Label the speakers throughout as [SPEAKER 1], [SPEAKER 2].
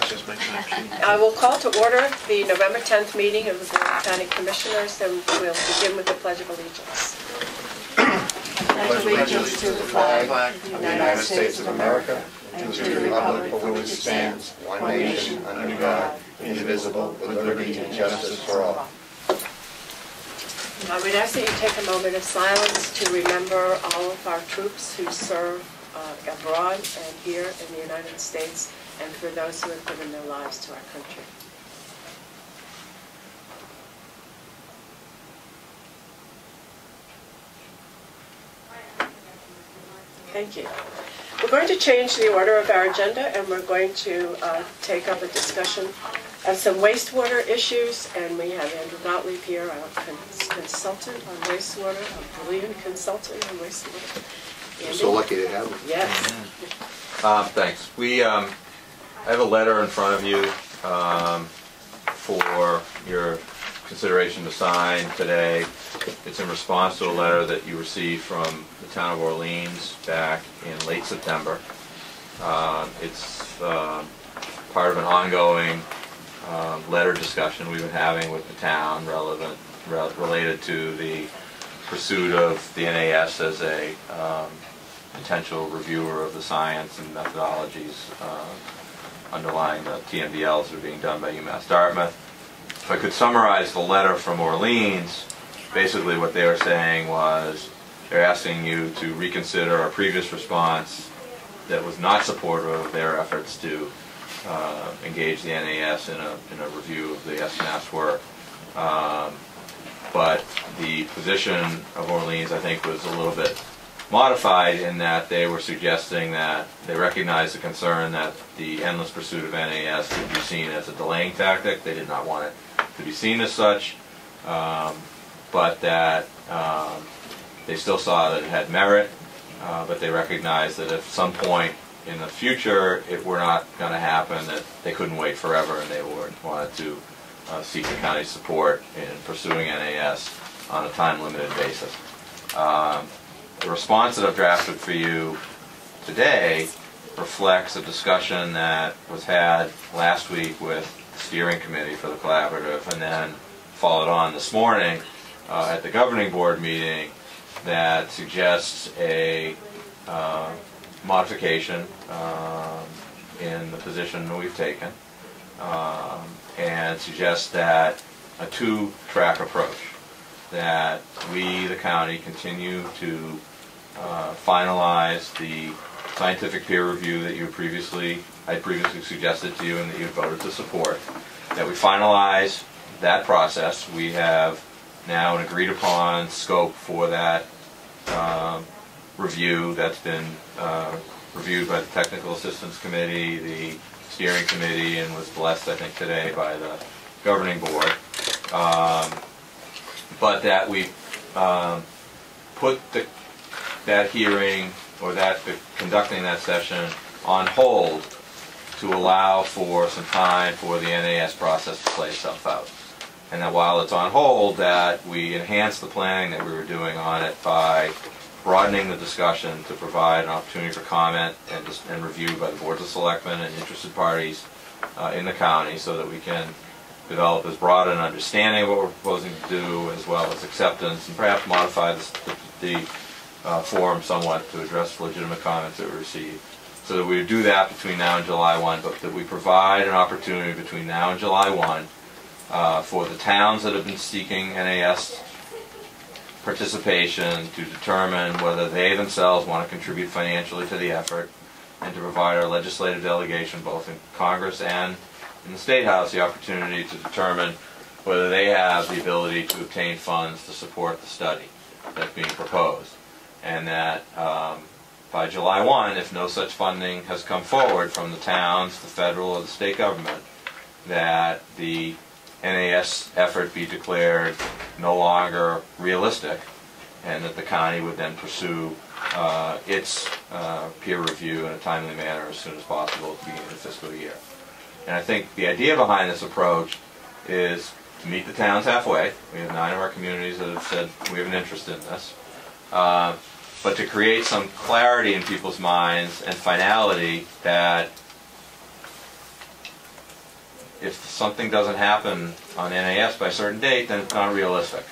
[SPEAKER 1] I will call to order the November 10th meeting of the Barnstable County Commissioners, and we'll begin with the Pledge of Allegiance.
[SPEAKER 2] Pledge allegiance to the flag of the United States of America and to the republic for which it stands, one nation, under God, indivisible, with liberty and justice for all.
[SPEAKER 1] I would ask that you take a moment of silence to remember all of our troops who serve abroad and here in the United States, and for those who have given their lives to our country. Thank you. We're going to change the order of our agenda, and we're going to take up a discussion of some wastewater issues, and we have Andrew Gottlieb here, our consultant on wastewater, a brilliant consultant on wastewater. Andy?
[SPEAKER 3] I'm so lucky to have him.
[SPEAKER 1] Yes.
[SPEAKER 4] Thanks. I have a letter in front of you for your consideration to sign today. It's in response to a letter that you received from the town of Orleans back in late September. It's part of an ongoing letter discussion we've been having with the town related to the pursuit of the NAS as a potential reviewer of the science and methodologies underlying the TMDLs that are being done by UMass Dartmouth. If I could summarize the letter from Orleans, basically what they were saying was they're asking you to reconsider a previous response that was not supportive of their efforts to engage the NAS in a review of the SNAS work. But the position of Orleans, I think, was a little bit modified in that they were suggesting that they recognized the concern that the endless pursuit of NAS could be seen as a delaying tactic. They did not want it to be seen as such, but that they still saw that it had merit, but they recognized that if some point in the future it were not going to happen, that they couldn't wait forever, and they wanted to seek the county's support in pursuing NAS on a time-limited basis. The response that I've drafted for you today reflects a discussion that was had last week with the steering committee for the collaborative, and then followed on this morning at the governing board meeting, that suggests a modification in the position that we've taken, and suggests that a two-track approach, that we, the county, continue to finalize the scientific peer review that I previously suggested to you and that you voted to support, that we finalize that process. We have now an agreed upon scope for that review that's been reviewed by the Technical Assistance Committee, the Steering Committee, and was blessed, I think, today by the Governing Board. But that we put that hearing, or conducting that session, on hold to allow for some time for the NAS process to play itself out. And that while it's on hold, that we enhance the planning that we were doing on it by broadening the discussion to provide an opportunity for comment and review by the boards of selectmen and interested parties in the county, so that we can develop as broad an understanding of what we're proposing to do, as well as acceptance, and perhaps modify the form somewhat to address legitimate comments that we received. So that we would do that between now and July 1, but that we provide an opportunity between now and July 1 for the towns that have been seeking NAS participation to determine whether they themselves want to contribute financially to the effort, and to provide our legislative delegation, both in Congress and in the State House, the opportunity to determine whether they have the ability to obtain funds to support the study that's being proposed. And that by July 1, if no such funding has come forward from the towns, the federal, or the state government, that the NAS effort be declared no longer realistic, and that the county would then pursue its peer review in a timely manner as soon as possible at the beginning of the fiscal year. And I think the idea behind this approach is to meet the towns halfway. We have 9 of our communities that have said we have an interest in this. But to create some clarity in people's minds and finality that if something doesn't happen on NAS by a certain date, then it's not realistic.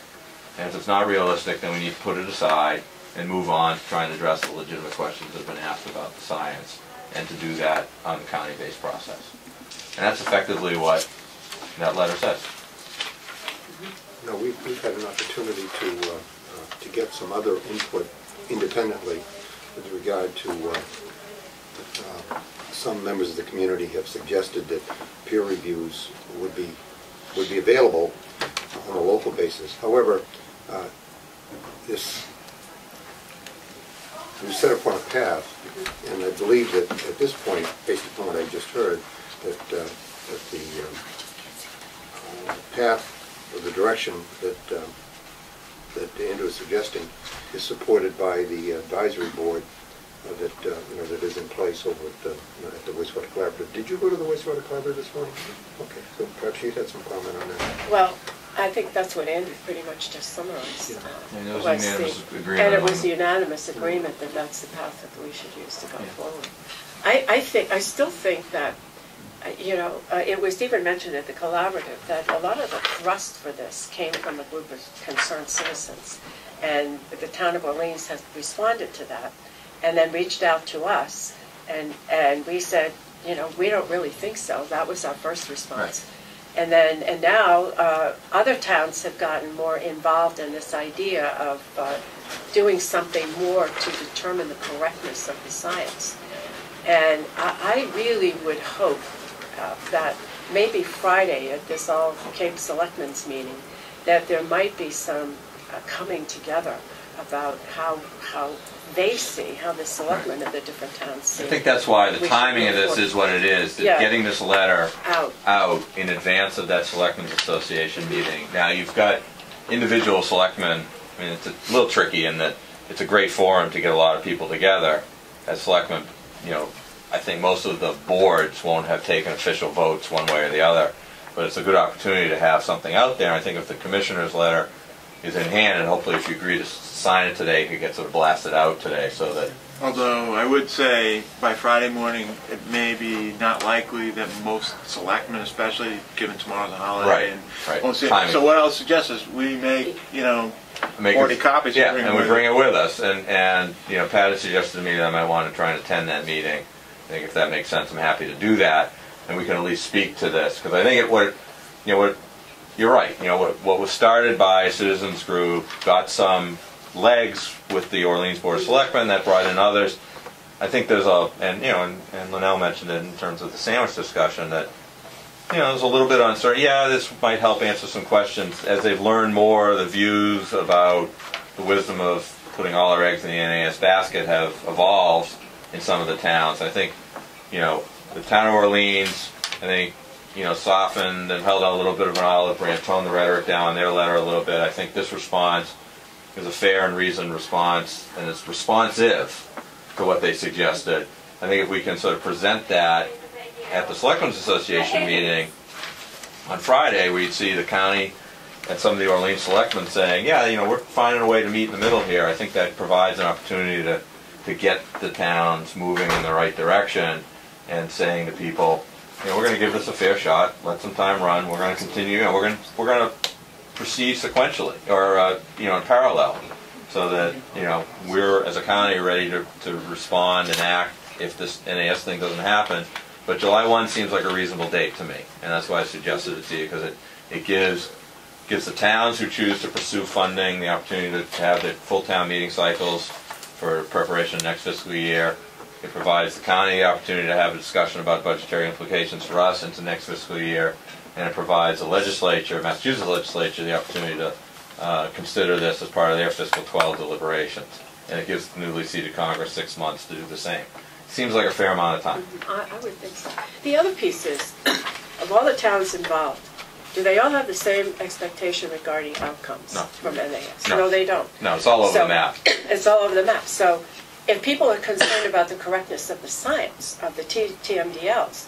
[SPEAKER 4] And if it's not realistic, then we need to put it aside and move on to try and address the legitimate questions that have been asked about the science, and to do that on the county-based process. And that's effectively what that letter says.
[SPEAKER 2] No, we've had an opportunity to get some other input independently with regard to some members of the community have suggested that peer reviews would be available on a local basis. However, we set upon a path, and I believe that at this point, based upon what I just heard, that the path or the direction that Andrew is suggesting is supported by the advisory board that is in place over at the Wastewater Collaborative. Did you go to the Wastewater Collaborative this morning? Okay, so perhaps you had some comment on that.
[SPEAKER 1] Well, I think that's what Andrew pretty much just summarized.
[SPEAKER 2] Yeah.
[SPEAKER 4] And it was unanimous agreement.
[SPEAKER 1] And it was unanimous agreement that that's the path that we should use to go forward. I still think that, it was even mentioned at the collaborative that a lot of the thrust for this came from a group of concerned citizens, and the town of Orleans has responded to that, and then reached out to us, and we said, we don't really think so. That was our first response. Right. And now other towns have gotten more involved in this idea of doing something more to determine the correctness of the science. And I really would hope that maybe Friday at this all Cape Selectmen's meeting, that there might be some coming together about how they see, how the selectmen of the different towns see.
[SPEAKER 4] I think that's why the timing of this is what it is, that getting this letter out in advance of that Selectmen's Association meeting. Now you've got individual selectmen. I mean, it's a little tricky in that it's a great forum to get a lot of people together as selectmen. I think most of the boards won't have taken official votes one way or the other, but it's a good opportunity to have something out there. I think if the commissioner's letter is in hand, and hopefully if you agree to sign it today, it could get sort of blasted out today, so that...
[SPEAKER 3] Although I would say by Friday morning, it may be not likely that most selectmen, especially given tomorrow's a holiday, won't see it. So what I'll suggest is we make 40 copies.
[SPEAKER 4] Yeah, and we bring it with us. And Pat has suggested to me that I might want to try and attend that meeting. I think if that makes sense, I'm happy to do that, and we can at least speak to this, because I think you're right. What was started by a citizens group got some legs with the Orleans Board of Selectmen that brought in others. I think there's and Linnell mentioned it in terms of the sandwich discussion, that there's a little bit of uncertainty. Yeah, this might help answer some questions as they've learned more. The views about the wisdom of putting all our eggs in the NAS basket have evolved in some of the towns. I think the town of Orleans, softened and held out a little bit of an olive branch, toned the rhetoric down in their letter a little bit. I think this response is a fair and reasoned response, and it's responsive to what they suggested. I think if we can sort of present that at the Selectmen's Association meeting on Friday, we'd see the county and some of the Orleans selectmen saying, we're finding a way to meet in the middle here. I think that provides an opportunity to get the towns moving in the right direction, and saying to people, we're going to give this a fair shot, let some time run, we're going to continue, we're going to proceed sequentially, or in parallel, so that we're as a county ready to respond and act if this NAS thing doesn't happen. But July 1 seems like a reasonable date to me, and that's why I suggested it to you, because it gives the towns who choose to pursue funding the opportunity to have their full town meeting cycles for preparation of next fiscal year. It provides the county the opportunity to have a discussion about budgetary implications for us into next fiscal year, and it provides the legislature, Massachusetts legislature, the opportunity to consider this as part of their fiscal 12 deliberations. And it gives the newly seated Congress 6 months to do the same. Seems like a fair amount of time.
[SPEAKER 1] I would think so. The other piece is, of all the towns involved, do they all have the same expectation regarding outcomes from NAS? No, they don't.
[SPEAKER 4] No, it's all over the map.
[SPEAKER 1] It's all over the map. So if people are concerned about the correctness of the science, of the TMDLs,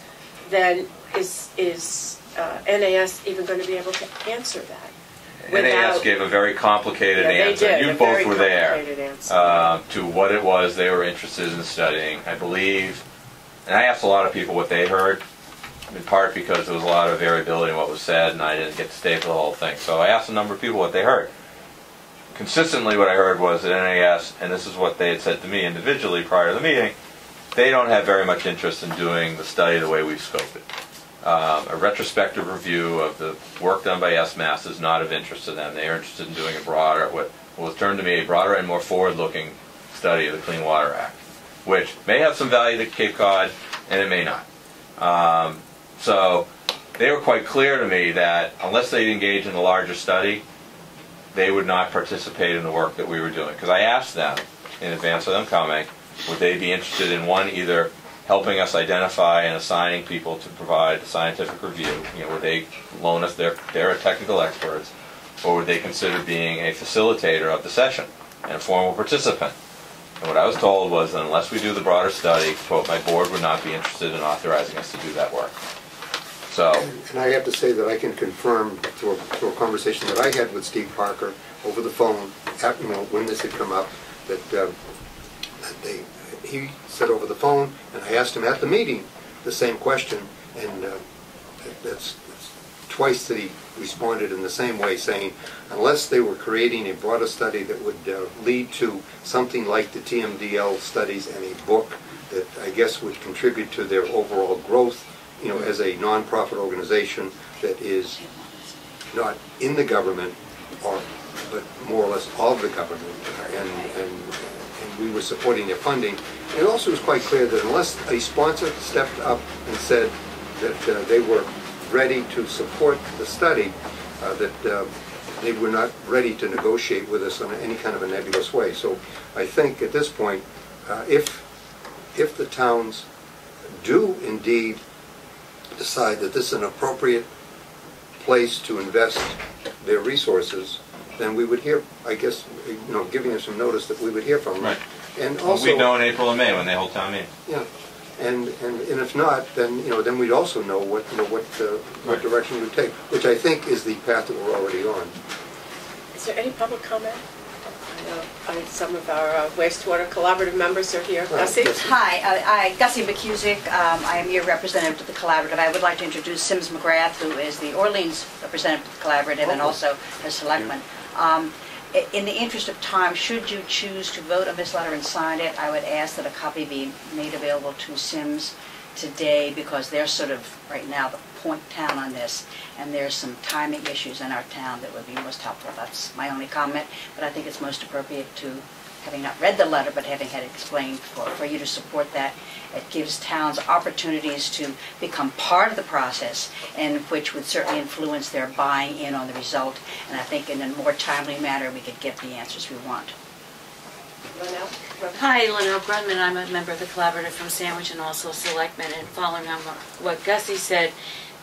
[SPEAKER 1] then is NAS even going to be able to answer that?
[SPEAKER 4] NAS gave a very complicated answer.
[SPEAKER 1] They did,
[SPEAKER 4] you both were there
[SPEAKER 1] to
[SPEAKER 4] what it was they were interested in studying. I believe, and I asked a lot of people what they heard, in part because there was a lot of variability in what was said, and I didn't get to stay for the whole thing. So I asked a number of people what they heard. Consistently, what I heard was that NAS, and this is what they had said to me individually prior to the meeting, they don't have very much interest in doing the study the way we've scoped it. A retrospective review of the work done by SMAS is not of interest to them. They are interested in doing a broader, what was termed to me a broader and more forward-looking study of the Clean Water Act, which may have some value to Cape Cod, and it may not. So they were quite clear to me that unless they'd engage in a larger study, they would not participate in the work that we were doing. Because I asked them, in advance of them coming, would they be interested in, one, either helping us identify and assigning people to provide a scientific review, would they loan us their technical experts, or would they consider being a facilitator of the session and a formal participant? And what I was told was that unless we do the broader study, quote, my board would not be interested in authorizing us to do that work. So,
[SPEAKER 2] and I have to say that I can confirm through a conversation that I had with Steve Parker over the phone, when this had come up, that he said over the phone, and I asked him at the meeting the same question, and that's twice that he responded in the same way, saying unless they were creating a broader study that would lead to something like the TMDL studies and a book that I guess would contribute to their overall growth, as a non-profit organization that is not in the government, but more or less of the government, and we were supporting their funding. And it also was quite clear that unless a sponsor stepped up and said that they were ready to support the study, that they were not ready to negotiate with us in any kind of a nebulous way. So I think at this point, if the towns do indeed decide that this is an appropriate place to invest their resources, then we would hear, I guess, giving them some notice that we would hear from them.
[SPEAKER 4] Right.
[SPEAKER 2] And also,
[SPEAKER 4] we'd know in April and May when they hold town meeting.
[SPEAKER 2] Yeah, and if not, then then we'd also know what direction we take, which I think is the path that we're already on.
[SPEAKER 1] Is there any public comment? I know some of our wastewater collaborative members are here. Gussie?
[SPEAKER 5] Hi, Gussie McCusick. I am your representative to the collaborative. I would like to introduce Sims McGrath, who is the Orleans representative to the collaborative and also the selectman. In the interest of time, should you choose to vote on this letter and sign it, I would ask that a copy be made available to Sims today, because they're sort of, right now, the point town on this, and there's some timing issues in our town that would be most helpful. That's my only comment, but I think it's most appropriate to, having not read the letter, but having had it explained, for you to support that. It gives towns opportunities to become part of the process, and which would certainly influence their buying in on the result, and I think in a more timely manner we could get the answers we want.
[SPEAKER 6] Hi, Lynelle Grunman. I'm a member of the collaborative from Sandwich and also a selectman. And following on what Gussie said,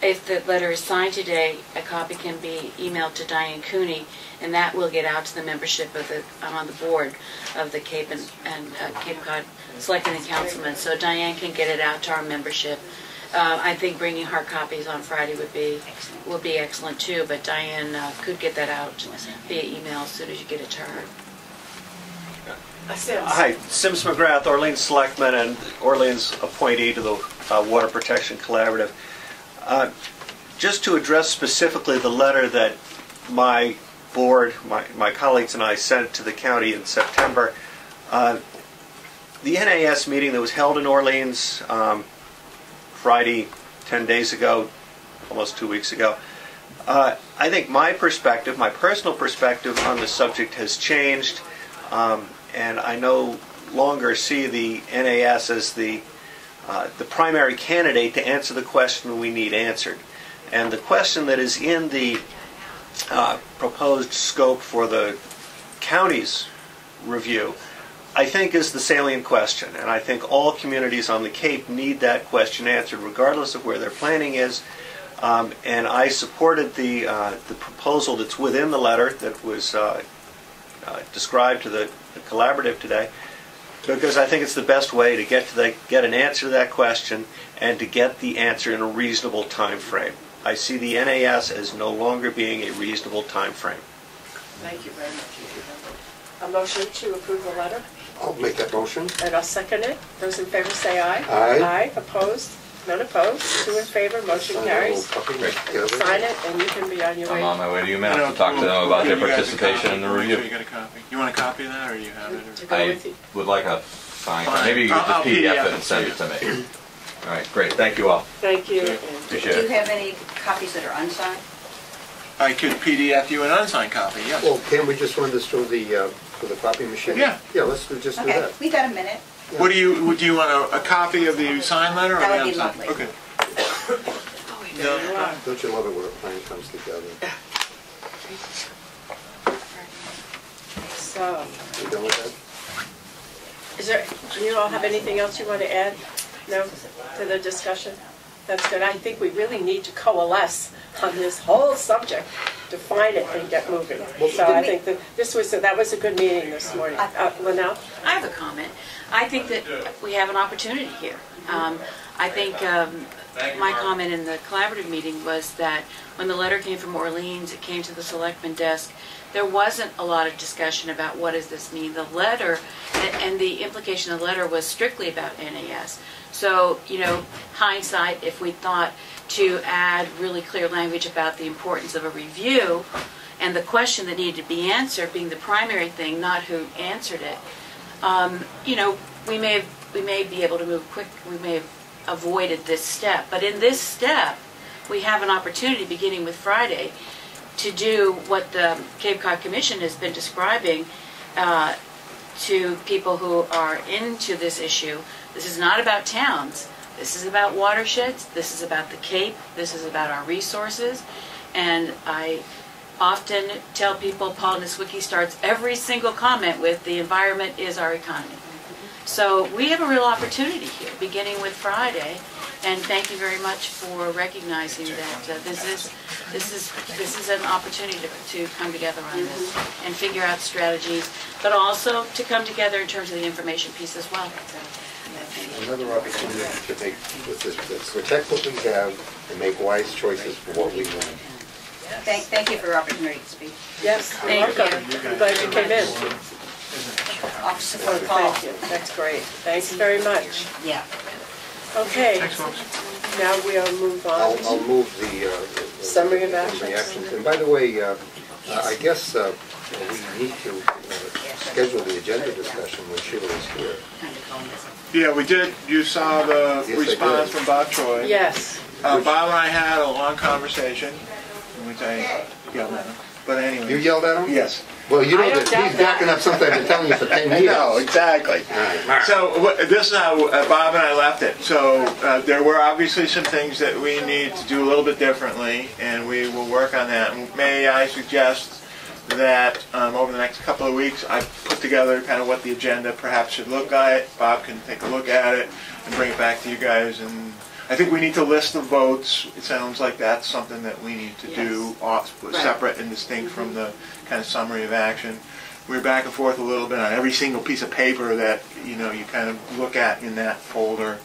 [SPEAKER 6] if the letter is signed today, a copy can be emailed to Diane Cooney, and that will get out to the membership of I'm on the board of the Cape and Cape Cod Selectmen and Councilmen. So Diane can get it out to our membership. I think bringing hard copies on Friday would be excellent too. But Diane could get that out via email as soon as you get it to her.
[SPEAKER 7] Hi, Sims McGrath, Orleans Selectman and Orleans appointee to the Water Protection Collaborative. Just to address specifically the letter that my board, my colleagues and I sent to the county in September, the NAS meeting that was held in Orleans Friday, 10 days ago, almost 2 weeks ago, I think my perspective, my personal perspective on the subject has changed. And I no longer see the NAS as the primary candidate to answer the question we need answered. And the question that is in the proposed scope for the county's review, I think, is the salient question. And I think all communities on the Cape need that question answered, regardless of where their planning is. And I supported the proposal that's within the letter that was described to the collaborative today, because I think it's the best way to get an answer to that question and to get the answer in a reasonable time frame. I see the NAS as no longer being a reasonable time frame.
[SPEAKER 1] Thank you very much. A motion to approve the letter?
[SPEAKER 2] I'll make that motion.
[SPEAKER 1] And I'll second it. Those in favor say aye.
[SPEAKER 2] Aye.
[SPEAKER 1] Aye. Opposed? None opposed? 2 in favor, motion carries. Sign it, and you can be on your way.
[SPEAKER 4] I'm on my way to UMass to talk to them about their participation in the review.
[SPEAKER 3] You get a copy. You want a copy of that, or you have it?
[SPEAKER 1] To go
[SPEAKER 4] I
[SPEAKER 1] with you.
[SPEAKER 4] would like a signed copy. Maybe you could just PDF it and send it to me. All right, great. Thank you all.
[SPEAKER 1] Thank you.
[SPEAKER 4] Appreciate
[SPEAKER 5] Do you
[SPEAKER 4] it.
[SPEAKER 5] have any copies that are unsigned?
[SPEAKER 3] I could PDF you an unsigned copy, yes.
[SPEAKER 2] Well, can we just run this through the copy machine?
[SPEAKER 3] Yeah.
[SPEAKER 2] Yeah, let's just do
[SPEAKER 5] Okay,
[SPEAKER 2] that.
[SPEAKER 5] we got a minute.
[SPEAKER 3] What do you want a copy of the signed letter or
[SPEAKER 5] That
[SPEAKER 3] the
[SPEAKER 5] would be
[SPEAKER 3] unsigned?
[SPEAKER 5] lovely.
[SPEAKER 3] Okay. No,
[SPEAKER 2] Don't you love it when a plan comes together?
[SPEAKER 1] So,
[SPEAKER 2] You done with that?
[SPEAKER 1] is there, do you all have anything else you want to add? No, to the discussion? That's good. I think we really need to coalesce on this whole subject, define it and get moving. So I think that that was a good meeting this morning. Linnell?
[SPEAKER 6] I have a comment. I think that we have an opportunity here. I think my comment in the collaborative meeting was that when the letter came from Orleans, it came to the selectman desk, there wasn't a lot of discussion about what does this mean. The letter and the implication of the letter was strictly about NAS. So, hindsight, if we thought to add really clear language about the importance of a review and the question that needed to be answered being the primary thing, not who answered it, we may be able to move quick. We may have avoided this step. But in this step, we have an opportunity beginning with Friday to do what the Cape Cod Commission has been describing to people who are into this issue. This is not about towns. This is about watersheds. This is about the Cape. This is about our resources. And I often tell people, Paul Niswicki starts every single comment with, the environment is our economy. So we have a real opportunity here, beginning with Friday. And thank you very much for recognizing that this is an opportunity to come together on this and figure out strategies, but also to come together in terms of the information piece as well.
[SPEAKER 2] Another opportunity to protect what we have and make wise choices for what we want.
[SPEAKER 5] Thank you for the opportunity to speak.
[SPEAKER 1] Yes, you're welcome. I'm glad you came in.
[SPEAKER 5] Officer
[SPEAKER 1] Oh,
[SPEAKER 5] for Paul.
[SPEAKER 1] thank you. That's great. Thanks very much.
[SPEAKER 5] Yeah.
[SPEAKER 1] Okay,
[SPEAKER 3] Thanks, folks.
[SPEAKER 1] now we'll move on.
[SPEAKER 2] I'll move the
[SPEAKER 1] Summary of actions.
[SPEAKER 2] And by the way, I guess we need to schedule the agenda discussion when Sheila is here.
[SPEAKER 3] Yeah, we did. You saw the
[SPEAKER 2] Yes, I
[SPEAKER 3] response
[SPEAKER 2] did.
[SPEAKER 3] from Bob Troy.
[SPEAKER 1] Yes.
[SPEAKER 3] Bob and I had a long conversation. Which I yelled at him. But anyway.
[SPEAKER 2] You yelled at him?
[SPEAKER 3] Yes.
[SPEAKER 2] Well, you know
[SPEAKER 1] I don't
[SPEAKER 2] that
[SPEAKER 1] doubt
[SPEAKER 2] he's backing up something I've been telling you for 10 years.
[SPEAKER 3] No, exactly.
[SPEAKER 2] Right.
[SPEAKER 3] So this is how Bob and I left it. So there were obviously some things that we need to do a little bit differently, and we will work on that. May I suggest that over the next couple of weeks I put together kind of what the agenda perhaps should look like. Bob can take a look at it and bring it back to you guys. And I think we need to list the votes. It sounds like that's something that we need to do separate and distinct from the kind of summary of action. We're back and forth a little bit on every single piece of paper that you kind of look at in that folder.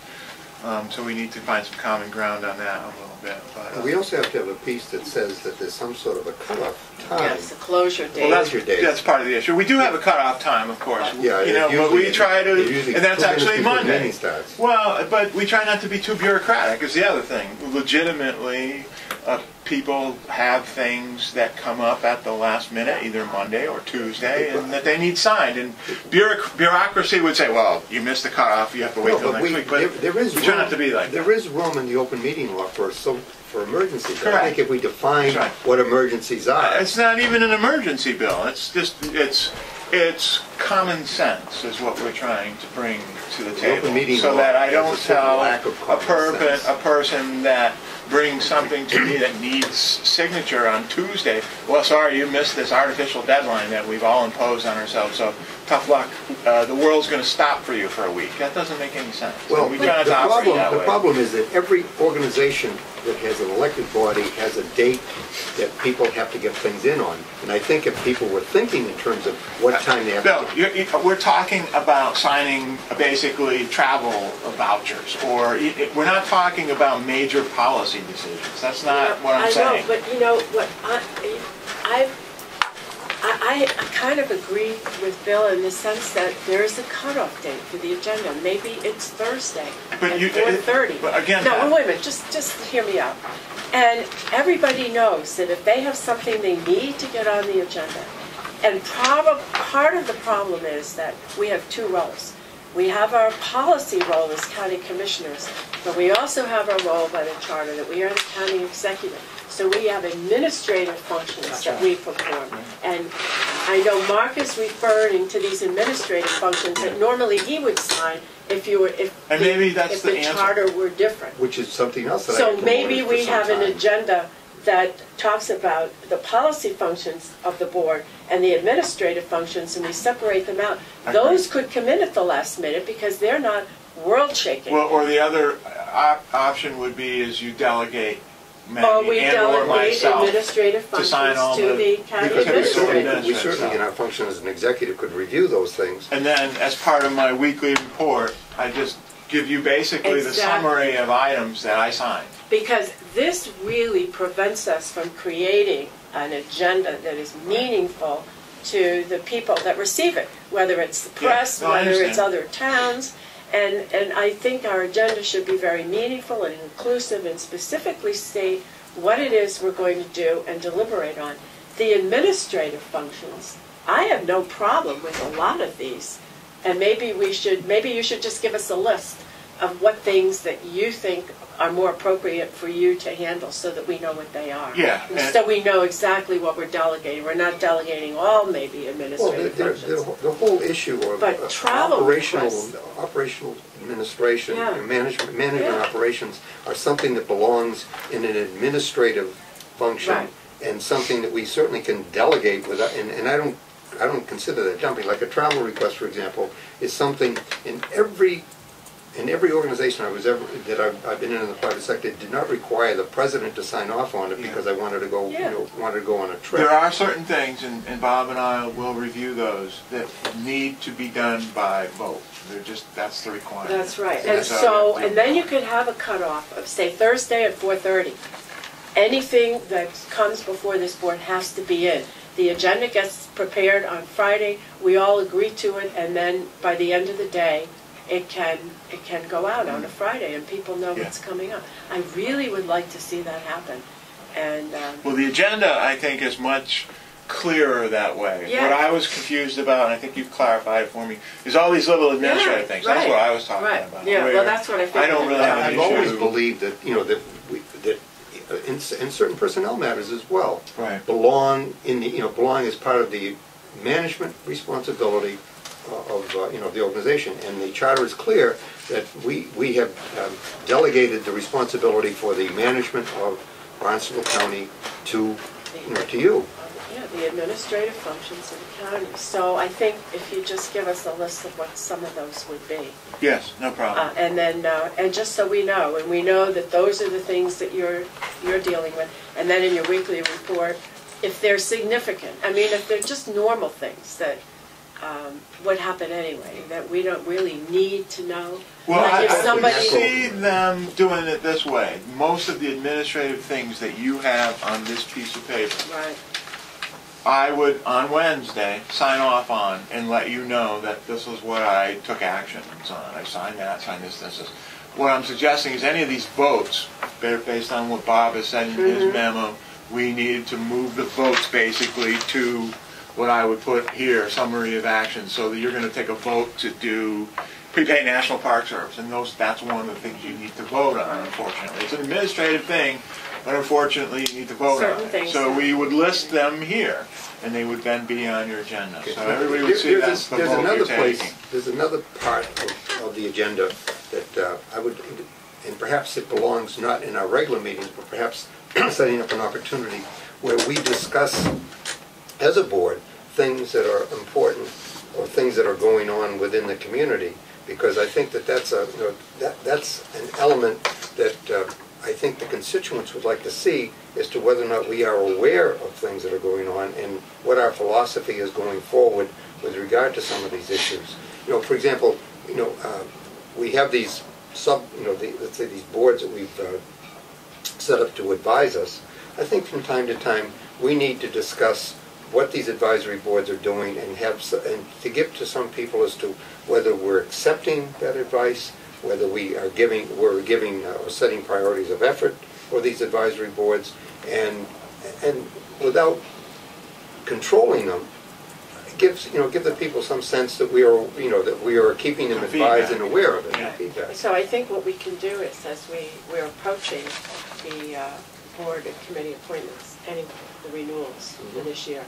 [SPEAKER 3] So we need to find some common ground on that a little bit. But,
[SPEAKER 2] We also have to have a piece that says that there's some sort of a cutoff time.
[SPEAKER 1] Yes, the closure date.
[SPEAKER 3] well,
[SPEAKER 2] Closure date.
[SPEAKER 3] that's part of the issue. We do have a cutoff time, of course.
[SPEAKER 2] Yeah,
[SPEAKER 3] But we try to,
[SPEAKER 2] usually
[SPEAKER 3] and that's
[SPEAKER 2] 2 minutes
[SPEAKER 3] actually
[SPEAKER 2] before the
[SPEAKER 3] Monday.
[SPEAKER 2] meeting starts.
[SPEAKER 3] Well, but we try not to be too bureaucratic. Is the other thing. Legitimately, people have things that come up at the last minute, either Monday or Tuesday, and that they need signed. And bureaucracy would say, "Well, you missed the cutoff. You have to wait
[SPEAKER 2] No,
[SPEAKER 3] till
[SPEAKER 2] but
[SPEAKER 3] next week." But
[SPEAKER 2] there is
[SPEAKER 3] we try
[SPEAKER 2] room-
[SPEAKER 3] not to be like that.
[SPEAKER 2] There is room in the open meeting law for emergencies. I
[SPEAKER 3] Correct.
[SPEAKER 2] think if we define
[SPEAKER 3] That's right.
[SPEAKER 2] what emergencies are.
[SPEAKER 3] It's not even an emergency bill. It's just it's common sense is what we're trying to bring to the table,
[SPEAKER 2] open meeting
[SPEAKER 3] so
[SPEAKER 2] law
[SPEAKER 3] that I
[SPEAKER 2] has
[SPEAKER 3] don't
[SPEAKER 2] a certain
[SPEAKER 3] tell
[SPEAKER 2] lack of common sense.
[SPEAKER 3] a person that brings something to me that needs signature on Tuesday. Well, sorry, you missed this artificial deadline that we've all imposed on ourselves. So tough luck. The world's going to stop for you for a week. That doesn't make any sense.
[SPEAKER 2] Well,
[SPEAKER 3] we try not to operate that
[SPEAKER 2] the
[SPEAKER 3] way.
[SPEAKER 2] problem is that every organization that has an elected body has a date that people have to get things in on. And I think if people were thinking in terms of what time they have
[SPEAKER 3] Bill,
[SPEAKER 2] to...
[SPEAKER 3] we're talking about signing basically travel vouchers, or we're not talking about major policy decisions. That's not what I'm saying.
[SPEAKER 1] I know, but you know what? I kind of agree with Bill in the sense that there is a cutoff date for the agenda. Maybe it's Thursday at 4:30.
[SPEAKER 3] But again,
[SPEAKER 1] no, wait a minute. Just hear me out. And everybody knows that if they have something they need to get on the agenda, and part of the problem is that we have two roles. We have our policy role as county commissioners, but we also have our role by the charter that we are the county executive. So we have administrative functions that we perform. And I know Mark is referring to these administrative functions that normally he would sign if the charter were different.
[SPEAKER 2] Which is something else that
[SPEAKER 1] So maybe we have an agenda that talks about the policy functions of the board and the administrative functions, and we separate them out. Those could come in at the last minute because they're not world-shaking.
[SPEAKER 3] Well, or the other option would be is you delegate
[SPEAKER 1] we delegate administrative functions to the county administrator.
[SPEAKER 2] We certainly, in our function as an executive, could review those things.
[SPEAKER 3] And then, as part of my weekly report, I just give you basically the summary of items that I signed.
[SPEAKER 1] Because this really prevents us from creating an agenda that is meaningful to the people that receive it, whether it's the press, whether it's other towns. And I think our agenda should be very meaningful and inclusive and specifically state what it is we're going to do and deliberate on. The administrative functions, I have no problem with a lot of these. And maybe you should just give us a list of what things that you think are more appropriate for you to handle so that we know what they are.
[SPEAKER 3] Yeah.
[SPEAKER 1] So we know exactly what we're delegating. We're not delegating all maybe administrative functions.
[SPEAKER 2] The whole issue of operational administration and management operations are something that belongs in an administrative function and something that we certainly can delegate without, and I don't consider that dumping. Like a travel request, for example, is something in every organization I've been in the private sector did not require the president to sign off on it because I wanted to go on a trip.
[SPEAKER 3] There are certain things, and Bob and I will review those, that need to be done by vote. That's the requirement.
[SPEAKER 1] That's right. And then you could have a cutoff of, say, Thursday at 4:30. Anything that comes before this board has to be in. The agenda gets prepared on Friday. We all agree to it, and then by the end of the day, it can go out on a Friday, and people know what's coming up. I really would like to see that happen. And
[SPEAKER 3] well, the agenda, I think, is much clearer that way.
[SPEAKER 1] Yeah.
[SPEAKER 3] What I was confused about, and I think you've clarified it for me, is all these little administrative things. That's what I was talking about.
[SPEAKER 1] Yeah, well, that's what I think.
[SPEAKER 3] I don't really have an issue.
[SPEAKER 2] I've always believed that that in certain personnel matters as well belong as part of the management responsibility of the organization, and the charter is clear that we have delegated the responsibility for the management of Barnstable County to you.
[SPEAKER 1] Yeah, the administrative functions of the county. So I think if you just give us a list of what some of those would be.
[SPEAKER 3] Yes, no problem.
[SPEAKER 1] And then and just so we know, and we know that those are the things that you're dealing with, and then in your weekly report, if they're significant, I mean, if they're just normal things that would happen anyway, that we don't really need to know.
[SPEAKER 3] Well,
[SPEAKER 1] like
[SPEAKER 3] I see them doing it this way. Most of the administrative things that you have on this piece of paper, I would, on Wednesday, sign off on and let you know that this is what I took action on. I signed that, signed this. What I'm suggesting is any of these votes, based on what Bob has said in his memo, we needed to move the votes basically to what I would put here, summary of action, so that you're going to take a vote to do prepaid National Park Service, and that's one of the things you need to vote on, unfortunately. It's an administrative thing, but unfortunately you need to vote on it. So we would list them here, and they would then be on your agenda. So everybody would see that's the vote you're taking.
[SPEAKER 2] There's another part of the agenda that I would, and perhaps it belongs not in our regular meetings, but perhaps setting up an opportunity where we discuss as a board things that are important or things that are going on within the community, because I think that's an element that I think the constituents would like to see as to whether or not we are aware of things that are going on and what our philosophy is going forward with regard to some of these issues. For example, we have these let's say these boards that we've set up to advise us. I think from time to time we need to discuss what these advisory boards are doing, and to give to some people as to whether we're accepting that advice, whether we're giving or setting priorities of effort for these advisory boards, and without controlling them, give the people some sense that we are keeping them advised and aware of it.
[SPEAKER 3] Yeah.
[SPEAKER 2] Feedback.
[SPEAKER 1] So I think what we can do is, as we're approaching the board and committee appointments, anyway, the renewals for this year,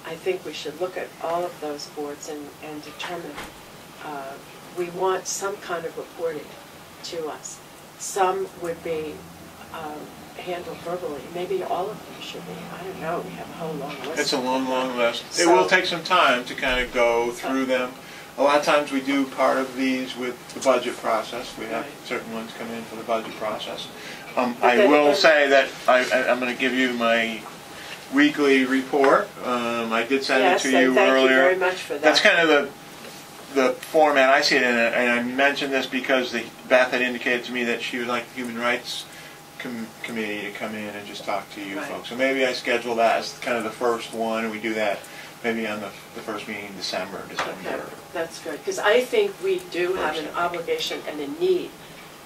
[SPEAKER 1] I think we should look at all of those boards and determine we want some kind of reporting to us. Some would be handled verbally. Maybe all of them should be. I don't know. We have a whole long list.
[SPEAKER 3] It's a long list. It
[SPEAKER 1] So-
[SPEAKER 3] will take some time to kind of go through them. A lot of times we do part of these with the budget process. We have
[SPEAKER 1] Right.
[SPEAKER 3] certain ones come in for the budget process.
[SPEAKER 1] But
[SPEAKER 3] I
[SPEAKER 1] then
[SPEAKER 3] will
[SPEAKER 1] again-
[SPEAKER 3] say that I'm going to give you my weekly report. I did send
[SPEAKER 1] Yes,
[SPEAKER 3] it to you
[SPEAKER 1] and thank
[SPEAKER 3] earlier.
[SPEAKER 1] you very much for that.
[SPEAKER 3] That's kind of the format I see it in, and I mentioned this because Beth had indicated to me that she would like the Human Rights Committee to come in and just talk to you
[SPEAKER 1] Right.
[SPEAKER 3] folks. So maybe I schedule that as kind of the first one, and we do that maybe on the first meeting in December.
[SPEAKER 1] Okay, that's good, because I think we do have an obligation and a need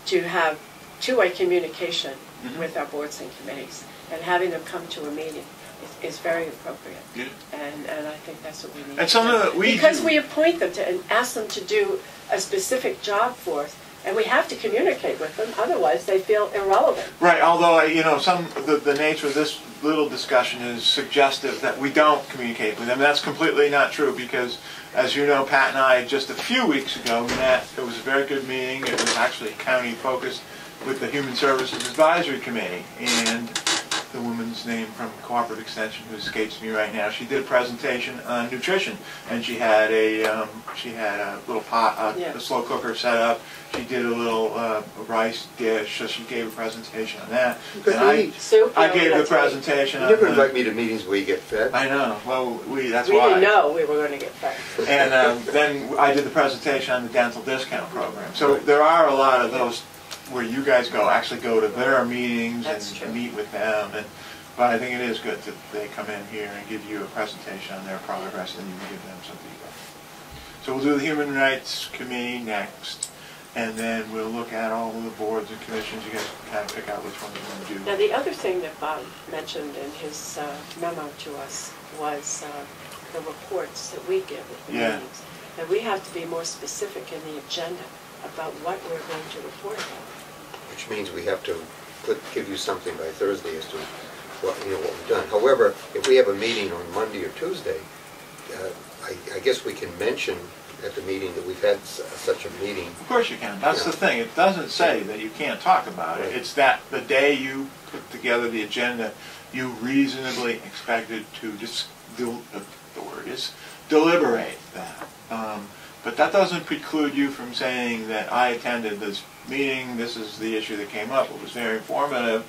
[SPEAKER 1] to have two-way communication with our boards and committees, and having them come to a meeting is very appropriate.
[SPEAKER 3] Yeah.
[SPEAKER 1] And I think that's what we need.
[SPEAKER 3] And
[SPEAKER 1] to
[SPEAKER 3] some
[SPEAKER 1] do.
[SPEAKER 3] of the- we
[SPEAKER 1] because
[SPEAKER 3] do-
[SPEAKER 1] we appoint them to and ask them to do a specific job for us, and we have to communicate with them, otherwise they feel irrelevant.
[SPEAKER 3] Right, although, the nature of this little discussion is suggestive that we don't communicate with them. That's completely not true because, as you know, Pat and I just a few weeks ago met. It was a very good meeting. It was actually county-focused with the Human Services Advisory Committee. And the woman's name from Cooperative Extension, who escapes me right now, she did a presentation on nutrition. And she had a little pot,
[SPEAKER 1] Yeah.
[SPEAKER 3] a slow cooker set up. She did a little rice dish, so she gave a presentation on that.
[SPEAKER 2] Good
[SPEAKER 3] And
[SPEAKER 2] meat.
[SPEAKER 1] Soup,
[SPEAKER 3] I
[SPEAKER 1] no,
[SPEAKER 3] gave the
[SPEAKER 1] that's right.
[SPEAKER 3] presentation
[SPEAKER 2] You
[SPEAKER 3] on
[SPEAKER 2] never
[SPEAKER 3] the,
[SPEAKER 2] invite me to meetings where you get fed.
[SPEAKER 3] I know, well, that's
[SPEAKER 1] We
[SPEAKER 3] why.
[SPEAKER 1] didn't know we were going to get fed.
[SPEAKER 3] And then I did the presentation on the dental discount program. So there are a lot of those where you guys actually go to their meetings
[SPEAKER 1] That's true.
[SPEAKER 3] and meet with them. But I think it is good that they come in here and give you a presentation on their progress, and you can give them some feedback. So we'll do the Human Rights Committee next, and then we'll look at all of the boards and commissions. You guys can kind of pick out which ones you want to do.
[SPEAKER 1] Now, the other thing that Bob mentioned in his memo to us was the reports that we give at the
[SPEAKER 3] Yeah.
[SPEAKER 1] meetings. And we have to be more specific in the agenda about what we're going to report about.
[SPEAKER 2] Which means we have to give you something by Thursday as to what we've done. However, if we have a meeting on Monday or Tuesday, I guess we can mention at the meeting that we've had such a meeting.
[SPEAKER 3] Of course you can. That's the thing. It doesn't say that you can't talk about it.
[SPEAKER 2] Right.
[SPEAKER 3] It's that the day you put together the agenda, you reasonably expected to the word is deliberate that. But that doesn't preclude you from saying that I attended this meeting, this is the issue that came up, it was very informative.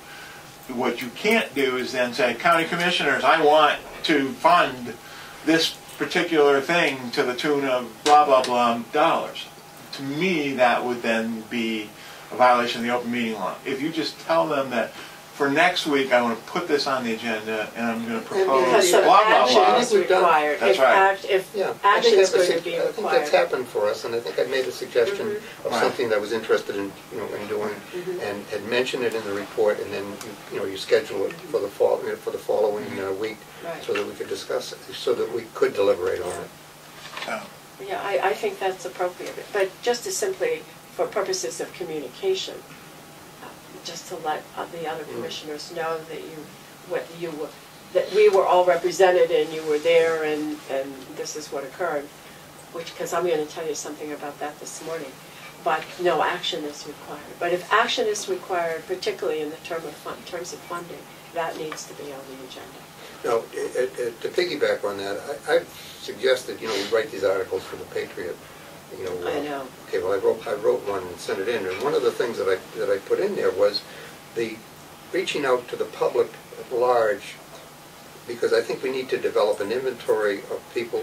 [SPEAKER 3] What you can't do is then say, County Commissioners, I want to fund this particular thing to the tune of blah, blah, blah dollars. To me, that would then be a violation of the open meeting law. If you just tell them that for next week I want to put this on the agenda and I'm going to propose
[SPEAKER 1] Because some
[SPEAKER 3] blah, blah,
[SPEAKER 1] action
[SPEAKER 3] blah.
[SPEAKER 1] is required.
[SPEAKER 3] That's right.
[SPEAKER 1] If
[SPEAKER 2] Yeah,
[SPEAKER 1] action is going to be
[SPEAKER 2] I think that's
[SPEAKER 1] required.
[SPEAKER 2] happened for us, and I think I made a suggestion of
[SPEAKER 3] Right.
[SPEAKER 2] something that I was interested in, in doing, and had mentioned it in the report, and then you schedule it for the following week,
[SPEAKER 1] Right.
[SPEAKER 2] so that we could discuss it, so that we could deliberate on it.
[SPEAKER 3] So,
[SPEAKER 1] Yeah, I think that's appropriate. But just to simply, for purposes of communication, just to let the other commissioners know that that we were all represented and you were there and this is what occurred. Because I'm going to tell you something about that this morning. But no action is required. But if action is required, particularly in the terms of funding, that needs to be on the agenda.
[SPEAKER 2] Now, to piggyback on that, I've suggested, we write these articles for the Patriot.
[SPEAKER 1] I know.
[SPEAKER 2] Okay, well, I wrote one and sent it in, and one of the things that I put in there was the reaching out to the public at large, because I think we need to develop an inventory of people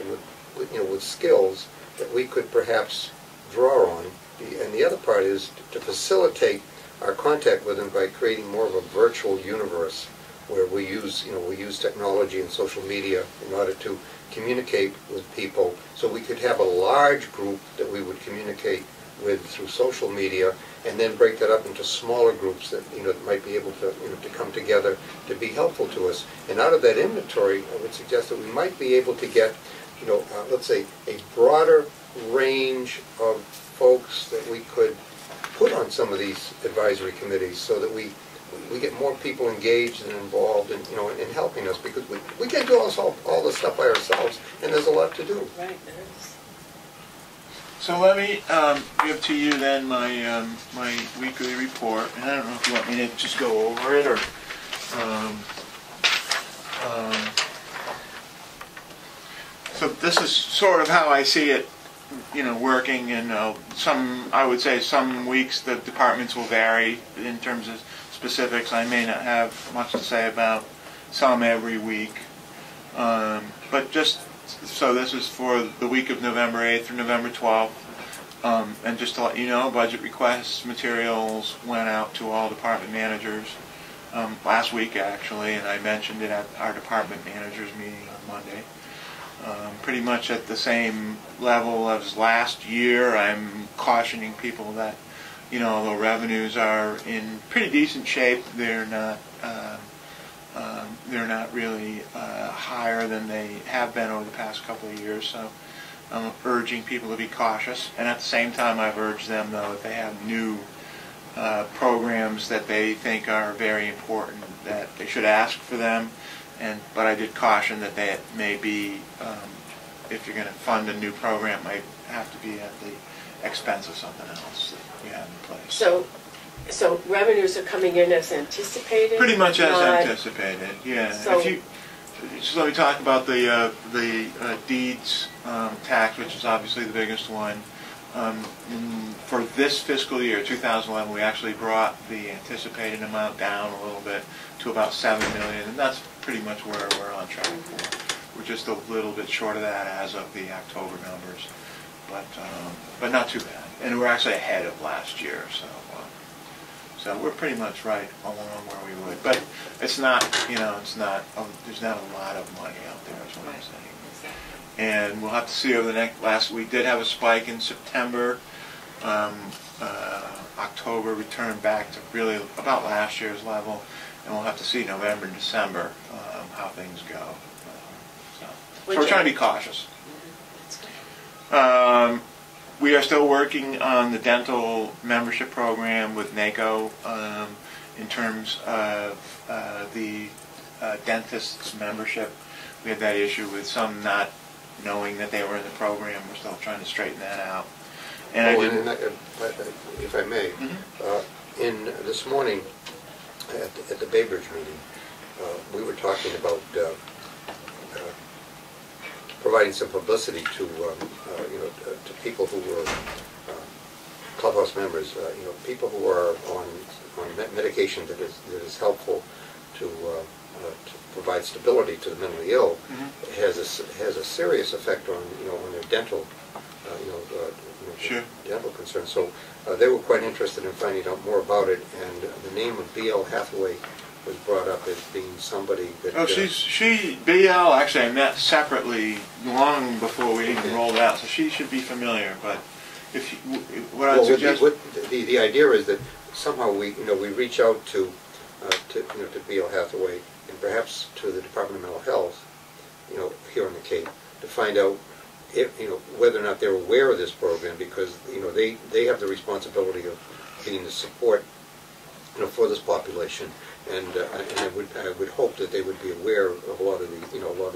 [SPEAKER 2] with skills that we could perhaps draw on. And the other part is to facilitate our contact with them by creating more of a virtual universe where we use technology and social media in order to communicate with people. So we could have a large group that we would communicate with through social media, and then break that up into smaller groups that might be able to to come together to be helpful to us. And out of that inventory, I would suggest that we might be able to get let's say a broader range of folks that we could put on some of these advisory committees, so that we get more people engaged and involved in in helping us, because we can't do all this stuff by ourselves, and there's a lot to do.
[SPEAKER 1] Right, there is.
[SPEAKER 3] So let me give to you then my my weekly report, and I don't know if you want me to just go over it or. So this is sort of how I see it, working. And I would say some weeks the departments will vary in terms of specifics. I may not have much to say about some every week, but just so this is for the week of November 8th through November 12th, and just to let you know, budget requests materials went out to all department managers last week actually, and I mentioned it at our department managers meeting on Monday. Pretty much at the same level as last year. I'm cautioning people that, although revenues are in pretty decent shape, they're not really higher than they have been over the past couple of years. So I'm urging people to be cautious. And at the same time, I've urged them, though, if they have new programs that they think are very important, that they should ask for them. But I did caution that they may be, if you're going to fund a new program, it might have to be at the expense of something else that we have in place.
[SPEAKER 1] So revenues are coming in as anticipated?
[SPEAKER 3] Pretty much as anticipated, yeah. So let me talk about the deeds tax, which is obviously the biggest one. For this fiscal year, 2011, we actually brought the anticipated amount down a little bit to about $7 million, and that's pretty much where we're on track for. We're just a little bit short of that as of the October numbers, but not too bad. And we're actually ahead of last year, so we're pretty much right along where we would. But it's not, there's not a lot of money out there, is what I'm saying. And we'll have to see over the we did have a spike in September. October returned back to really about last year's level, and we'll have to see November and December how things go. So we're trying to be cautious. We are still working on the dental membership program with NACO in terms of the dentist's membership. We had that issue with some not knowing that they were in the program. We're still trying to straighten that out. And
[SPEAKER 2] if I may, in this morning at the Bay Bridge meeting, we were talking about providing some publicity to to people who were clubhouse members, people who are on medication that is helpful to provide stability to the mentally ill. It has a serious effect on on their dental dental concerns. So they were quite interested in finding out more about it, and the name of B.L. Hathaway was brought up as being somebody that...
[SPEAKER 3] B.L. actually I met separately long before we even rolled out, so she should be familiar. But if what I suggest...
[SPEAKER 2] The idea is that somehow we reach out to B.L. Hathaway, and perhaps to the Department of Mental Health, here on the Cape, to find out if, whether or not they're aware of this program, because they have the responsibility of being the support for this population, and I would hope that they would be aware of a lot of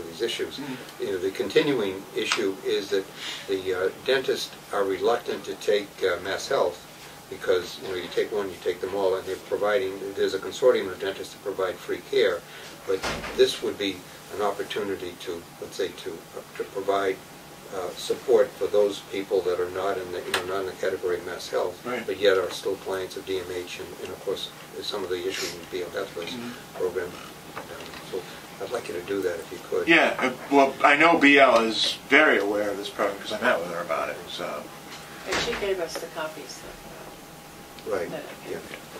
[SPEAKER 2] these issues. The continuing issue is that the dentists are reluctant to take Mass Health, because you take one, you take them all, and there's a consortium of dentists to provide free care, but this would be an opportunity to, let's say, to provide support for those people that are not in the not in the category of Mass Health, but yet are still clients of DMH, and of course some of the issues with B.L. Hathaway's program. So I'd like you to do that if you could.
[SPEAKER 3] Yeah, well, I know B.L. is very aware of this program because I met with her about it. So.
[SPEAKER 1] And she gave us the copies.
[SPEAKER 2] Right.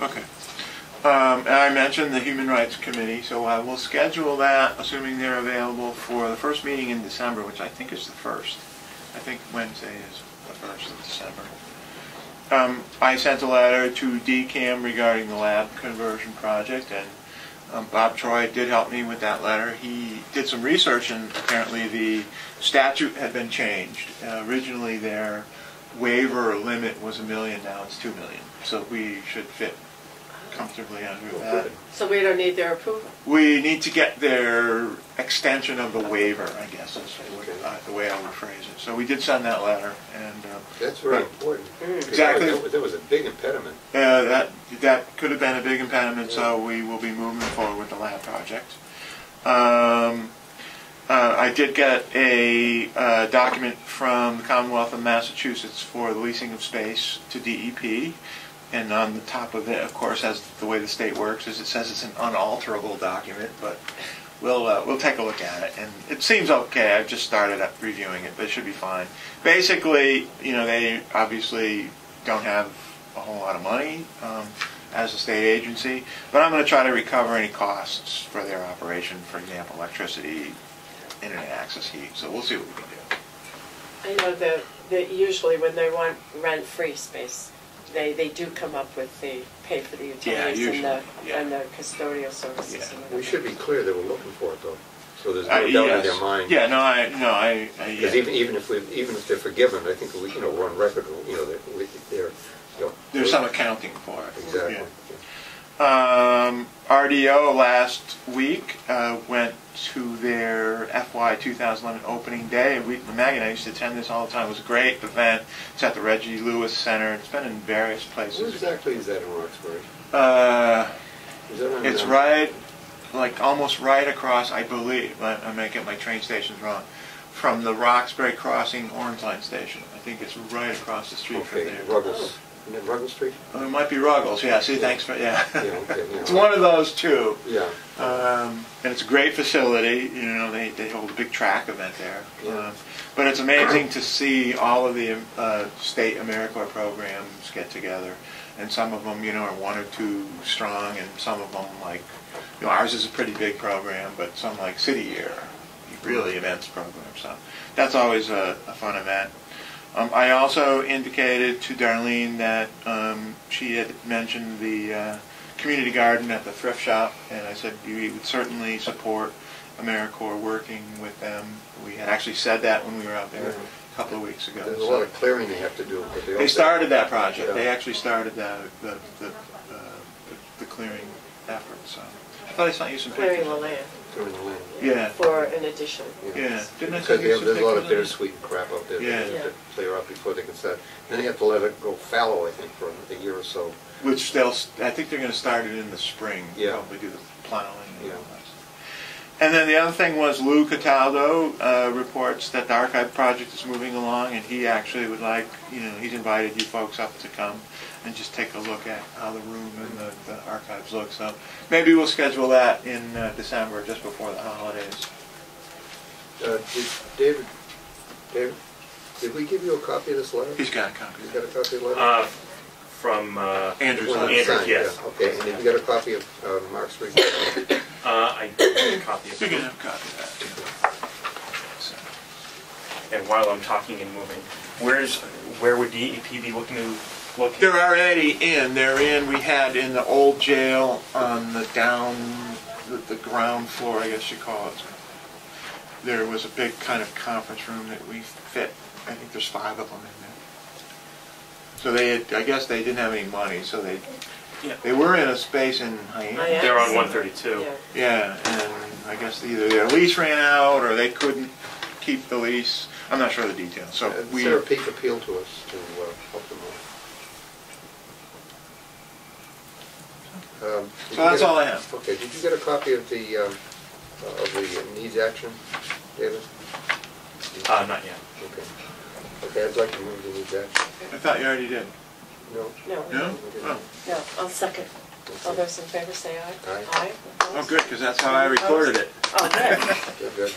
[SPEAKER 3] Okay. And I mentioned the Human Rights Committee, so I will schedule that, assuming they're available, for the first meeting in December, which I think is the 1st. I think Wednesday is the 1st of December. I sent a letter to DCAM regarding the lab conversion project, and Bob Troy did help me with that letter. He did some research, and apparently the statute had been changed. Originally their waiver limit was $1 million, now it's $2 million. So we should fit comfortably under that.
[SPEAKER 1] So we don't need their approval?
[SPEAKER 3] We need to get their extension of the waiver, I guess is the way I would phrase it. So we did send that letter, and
[SPEAKER 2] that's very important.
[SPEAKER 3] Exactly.
[SPEAKER 2] That was a big impediment.
[SPEAKER 3] That could have been a big impediment. So we will be moving forward with the lab project. I did get a document from the Commonwealth of Massachusetts for the leasing of space to DEP. And on the top of it, of course, as the way the state works, is it says it's an unalterable document, but we'll take a look at it. And it seems okay. I've just started up reviewing it, but it should be fine. Basically, they obviously don't have a whole lot of money as a state agency, but I'm going to try to recover any costs for their operation, for example, electricity, internet access, heat. So we'll see what we can do.
[SPEAKER 1] I know that usually when they want rent-free space, they do come up with the pay for the utilities and the custodial services.
[SPEAKER 2] Yeah. We should be clear that we're looking for it, though, so there's no doubt in their mind.
[SPEAKER 3] Yeah, I
[SPEAKER 2] because even if they're forgiven, I think we're on record.
[SPEAKER 3] There's some accounting for it.
[SPEAKER 2] Exactly.
[SPEAKER 3] Yeah. RDO last week went to their FY 2011 opening day. Maggie and I used to attend this all the time. It was a great event. It's at the Reggie Lewis Center. It's been in various places.
[SPEAKER 2] Where exactly is that in Roxbury?
[SPEAKER 3] It's almost right across, I believe, I may get my train stations wrong, from the Roxbury Crossing Orange Line Station. I think it's right across the street from there.
[SPEAKER 2] Ruggles. Isn't it Ruggles Street?
[SPEAKER 3] It might be Ruggles, yeah. See, thanks for,
[SPEAKER 2] yeah.
[SPEAKER 3] It's one of those two.
[SPEAKER 2] Yeah.
[SPEAKER 3] And it's a great facility. They hold a big track event there.
[SPEAKER 2] Yeah.
[SPEAKER 3] But it's amazing to see all of the state AmeriCorps programs get together. And some of them, are 1 or 2 strong, and some of them, ours is a pretty big program, but some like City Year, really immense program. So that's always a fun event. I also indicated to Darlene that she had mentioned the community garden at the thrift shop, and I said we would certainly support AmeriCorps working with them. We had actually said that when we were out there a couple of weeks ago.
[SPEAKER 2] There's a lot of clearing they have to do. But
[SPEAKER 3] they started that project. Yeah. They actually started the clearing effort. So I thought I sent you some pictures.
[SPEAKER 1] Clearing the land.
[SPEAKER 3] Yeah.
[SPEAKER 1] For an addition.
[SPEAKER 3] Yeah. Didn't I
[SPEAKER 2] because
[SPEAKER 3] send you some
[SPEAKER 2] there's a lot of
[SPEAKER 3] pictures?
[SPEAKER 2] bittersweet crap out there. They have to clear up before they can start. Then they have to let it go fallow, I think, for a year or so.
[SPEAKER 3] Which I think they're going to start it in the spring.
[SPEAKER 2] Yeah.
[SPEAKER 3] Probably do the plowing.
[SPEAKER 2] Yeah.
[SPEAKER 3] And then the other thing was Lou Cataldo reports that the archive project is moving along, and he actually would like, he's invited you folks up to come and just take a look at how the room and the archives look. So maybe we'll schedule that in December, just before the holidays.
[SPEAKER 2] David, did we give you a copy of this letter?
[SPEAKER 3] He's got a copy.
[SPEAKER 2] He's got a copy of the letter?
[SPEAKER 8] From
[SPEAKER 3] Andrew's
[SPEAKER 8] Andrew,
[SPEAKER 3] letter.
[SPEAKER 8] yes.
[SPEAKER 2] Yeah, okay, and have you got a copy of Mark's report?
[SPEAKER 8] I have a copy of
[SPEAKER 3] You
[SPEAKER 8] it.
[SPEAKER 3] can have a copy of that, too.
[SPEAKER 8] And while I'm talking and moving, where would DEP be looking to look?
[SPEAKER 3] They're already in. They're in. We had in the old jail on the the ground floor, I guess you call it. There was a big kind of conference room that we fit. I think there's 5 of them in there. So I guess they didn't have any money, so they were in a space in Hyannis.
[SPEAKER 8] They're on 132.
[SPEAKER 3] Yeah, and I guess either their lease ran out or they couldn't keep the lease. I'm not sure of the details. So
[SPEAKER 2] Sarah Peak appealed to us to help them out.
[SPEAKER 3] So that's all I have.
[SPEAKER 2] Okay, did you get a copy of the needs action, David?
[SPEAKER 8] Not yet.
[SPEAKER 2] Okay. Okay, I'd like to move the needs action.
[SPEAKER 3] I thought you already did.
[SPEAKER 2] No.
[SPEAKER 3] No? Oh.
[SPEAKER 1] No, I'll second. All those in favor say aye.
[SPEAKER 2] Aye.
[SPEAKER 1] Aye.
[SPEAKER 3] Oh, good, because that's how I recorded it.
[SPEAKER 1] Oh, good.
[SPEAKER 2] Good.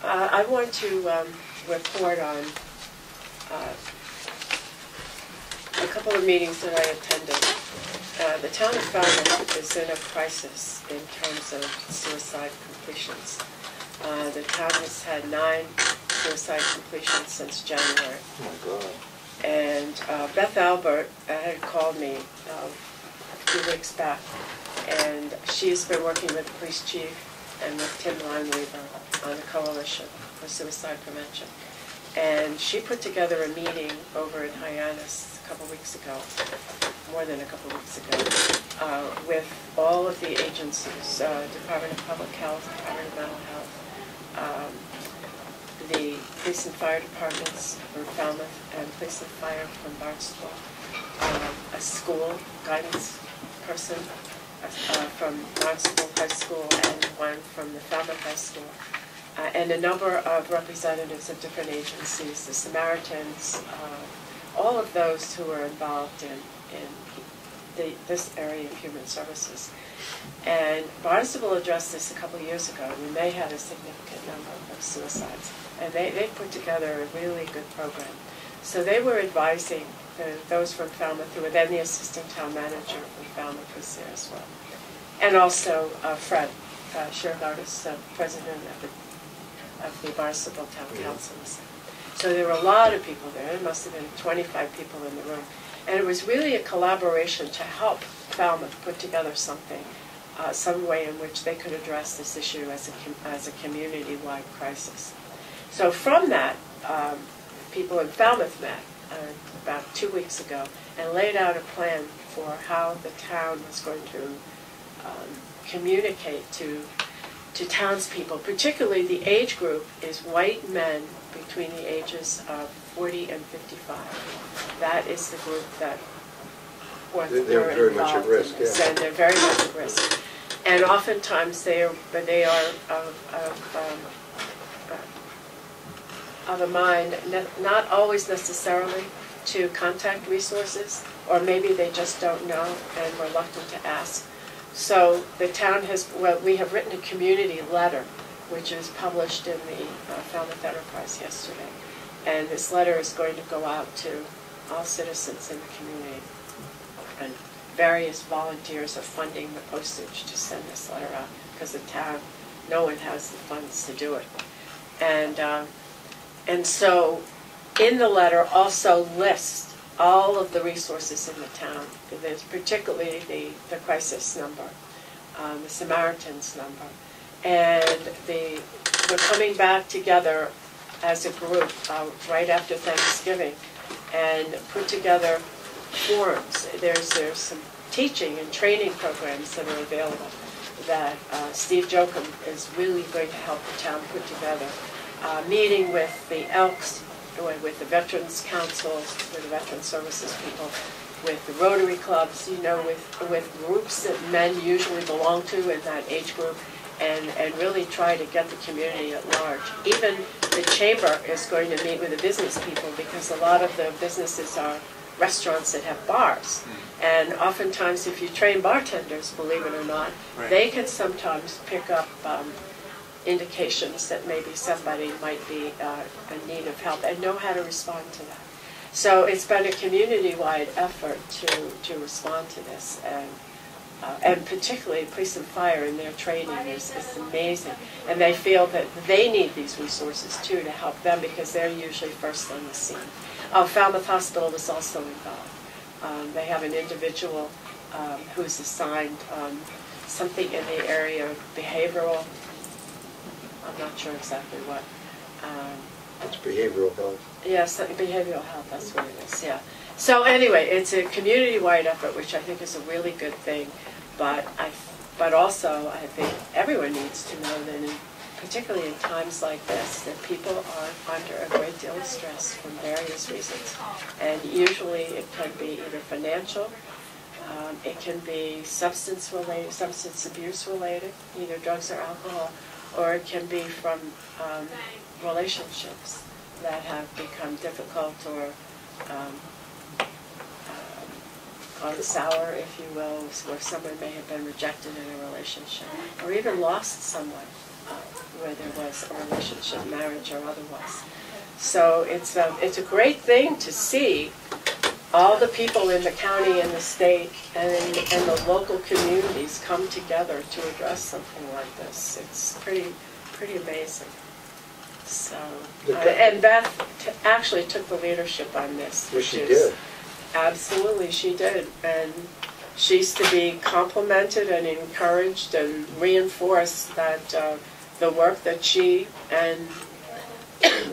[SPEAKER 1] I want to report on a couple of meetings that I attended. the town of Falmouth is in a crisis in terms of suicide completions. The town has had 9 suicide completions since January.
[SPEAKER 2] Oh my God.
[SPEAKER 1] And Beth Albert had called me a few weeks back, and she's been working with the police chief and with Tim Lineweaver on the Coalition for Suicide Prevention. And she put together a meeting over in Hyannis a couple weeks ago, more than a couple weeks ago, with all of the agencies, Department of Public Health, Department of Mental Health, the police and fire departments from Falmouth, and police and fire from Barnstable, a school guidance person from Barnstable High School, and one from the Falmouth High School, and a number of representatives of different agencies, the Samaritans, all of those who are involved in this area of human services. And Barnstable addressed this a couple of years ago when they had a significant number of suicides. And they put together a really good program. So they were advising those from Falmouth, who were then the assistant town manager from Falmouth was there as well. And also Fred Shirgardis, president of the Barnstable Town Council. So there were a lot of people there. There must have been 25 people in the room. And it was really a collaboration to help Falmouth put together something, some way in which they could address this issue as a community-wide crisis. So from that, people in Falmouth met about 2 weeks ago and laid out a plan for how the town was going to communicate to townspeople. Particularly the age group is white men between the ages of 40 and 55. That is the group that
[SPEAKER 2] they're very much at risk. Yeah.
[SPEAKER 1] And they're very much at risk. And oftentimes they are of a mind, not always necessarily to contact resources, or maybe they just don't know and reluctant to ask. So the town we have written a community letter, which is published in the Falmouth Enterprise yesterday. And this letter is going to go out to all citizens in the community. And various volunteers are funding the postage to send this letter out, because the town, no one has the funds to do it. And so in the letter also lists all of the resources in the town. There's particularly the crisis number, the Samaritans number. And we're coming back together as a group right after Thanksgiving and put together forums. There's some teaching and training programs that are available that Steve Jochum is really going to help the town put together. Meeting with the Elks, with the Veterans Council, with the Veteran Services people, with the Rotary Clubs, with groups that men usually belong to in that age group, and really try to get the community at large. Even the chamber is going to meet with the business people, because a lot of the businesses are restaurants that have bars. And oftentimes if you train bartenders, believe it or not, they can sometimes pick up indications that maybe somebody might be in need of help and know how to respond to that. So it's been a community-wide effort to respond to this, and particularly police and fire in their training is amazing. And they feel that they need these resources too to help them, because they're usually first on the scene. Falmouth Hospital was also involved. They have an individual who's assigned something in the area of behavioral. I'm not sure exactly what.
[SPEAKER 2] It's behavioral health.
[SPEAKER 1] Yes, behavioral health, that's what it is, yeah. So anyway, it's a community-wide effort, which I think is a really good thing, but also I think everyone needs to know that, particularly in times like this, that people are under a great deal of stress for various reasons. And usually it can be either financial, it can be substance abuse related, either drugs or alcohol, or it can be from relationships that have become difficult or gone sour, if you will, where someone may have been rejected in a relationship, or even lost someone where there was a relationship, marriage or otherwise. So it's a great thing to see all the people in the county and the state and the local communities come together to address something like this. It's pretty amazing. So, and Beth actually took the leadership on this.
[SPEAKER 2] Yes, she did.
[SPEAKER 1] Absolutely, she did. And she's to be complimented and encouraged and reinforced that the work that she and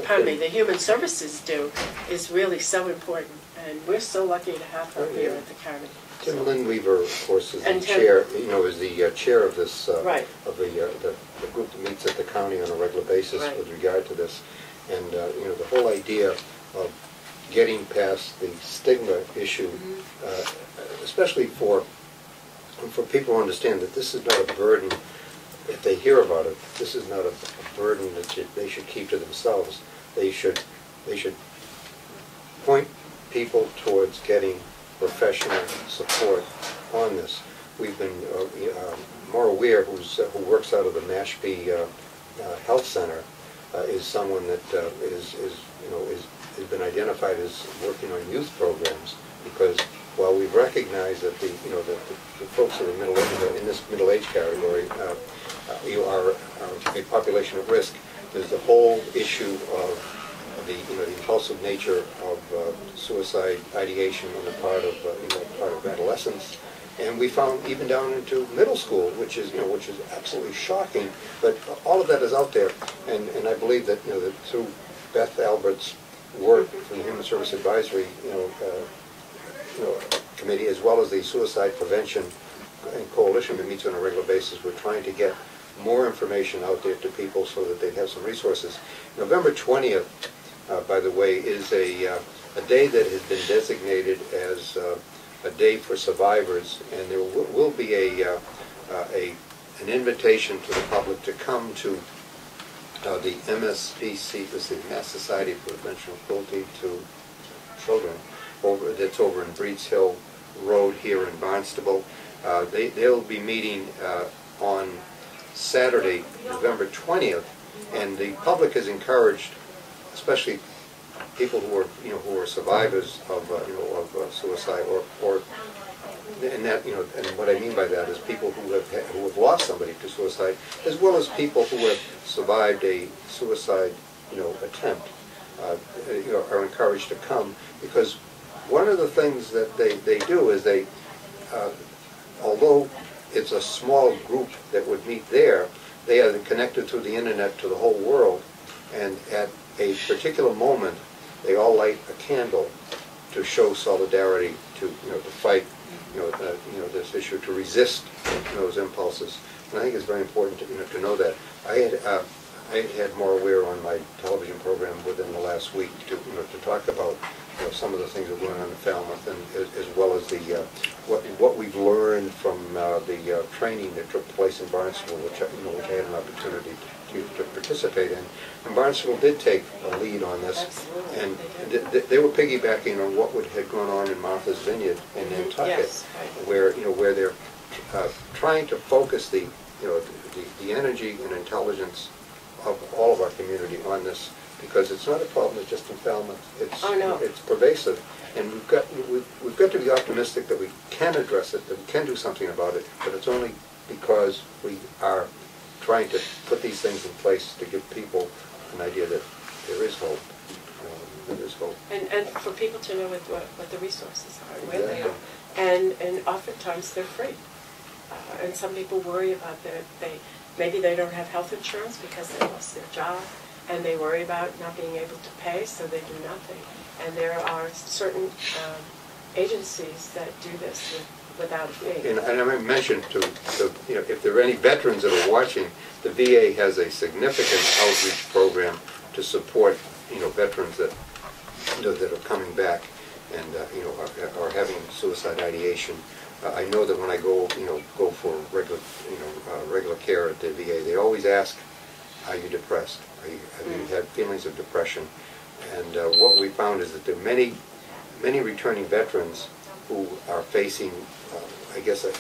[SPEAKER 1] pardon me, the Human Services do is really so important. And we're so lucky to have her here at the county.
[SPEAKER 2] Tim Lindweaver, of course, is
[SPEAKER 1] And
[SPEAKER 2] the
[SPEAKER 1] Tim-
[SPEAKER 2] chair. Is the chair of this
[SPEAKER 1] Right.
[SPEAKER 2] of the group that meets at the county on a regular basis
[SPEAKER 1] Right.
[SPEAKER 2] with regard to this. And the whole idea of getting past the stigma issue, especially for people who understand that this is not a burden. If they hear about it, this is not a burden that they should keep to themselves. They should point people towards getting professional support on this. We've been Maura Weir, who works out of the Mashpee Health Center, is someone that has been identified as working on youth programs, because while we've recognized that the folks that are in this middle age category are a population at risk, there's the whole issue of the impulsive nature of suicide ideation on the part of adolescents, and we found even down into middle school, which is absolutely shocking. But all of that is out there, and I believe that that through Beth Albert's work from the Human Service Advisory Committee, as well as the Suicide Prevention and Coalition that meets on a regular basis, we're trying to get more information out there to people so that they have some resources. November 20th. By the way, is a day that has been designated as a day for survivors, and there will be an invitation to the public to come to the MSPC, this is the Mass Society for Prevention of Cruelty to Children, that's over in Breeds Hill Road here in Barnstable. They'll be meeting on Saturday, November 20th, and the public is encouraged, especially people who are survivors of suicide, and what I mean by that is people who have lost somebody to suicide, as well as people who have survived a suicide attempt, are encouraged to come, because one of the things that they do is they, although it's a small group that would meet there, they are connected through the internet to the whole world, and at a particular moment, they all light a candle to show solidarity, to fight, this issue, to resist those impulses. And I think it's very important to know that. I had Maura Weir on my television program within the last week to talk about some of the things that are going on in Falmouth, and as well as the what we've learned from the training that took place in Barnstable, which I had an opportunity to participate in. And Barnstable did take a lead on this. Absolutely. And they were piggybacking on what had gone on in Martha's Vineyard in Nantucket, yes, right, where they're trying to focus the energy and intelligence of all of our community on this, because it's not a problem that's just in Falmouth. It's pervasive, and we've got to be optimistic that we can address it, that we can do something about it, but it's only because we are trying to put these things in place to give people an idea that there is hope. There is hope. And
[SPEAKER 1] for people to know what the resources are, and where they are. And oftentimes they're free. And some people worry about maybe they don't have health insurance because they lost their job, and they worry about not being able to pay, so they do nothing. And there are certain agencies that do this without a fee.
[SPEAKER 2] And I mentioned if there are any veterans that are watching, the VA has a significant outreach program to support veterans that are coming back and are having suicide ideation. I know that when I go for regular care at the VA, they always ask, "Are you depressed? Have you had feelings of depression?" And what we found is that there are many returning veterans who are facing, I guess, a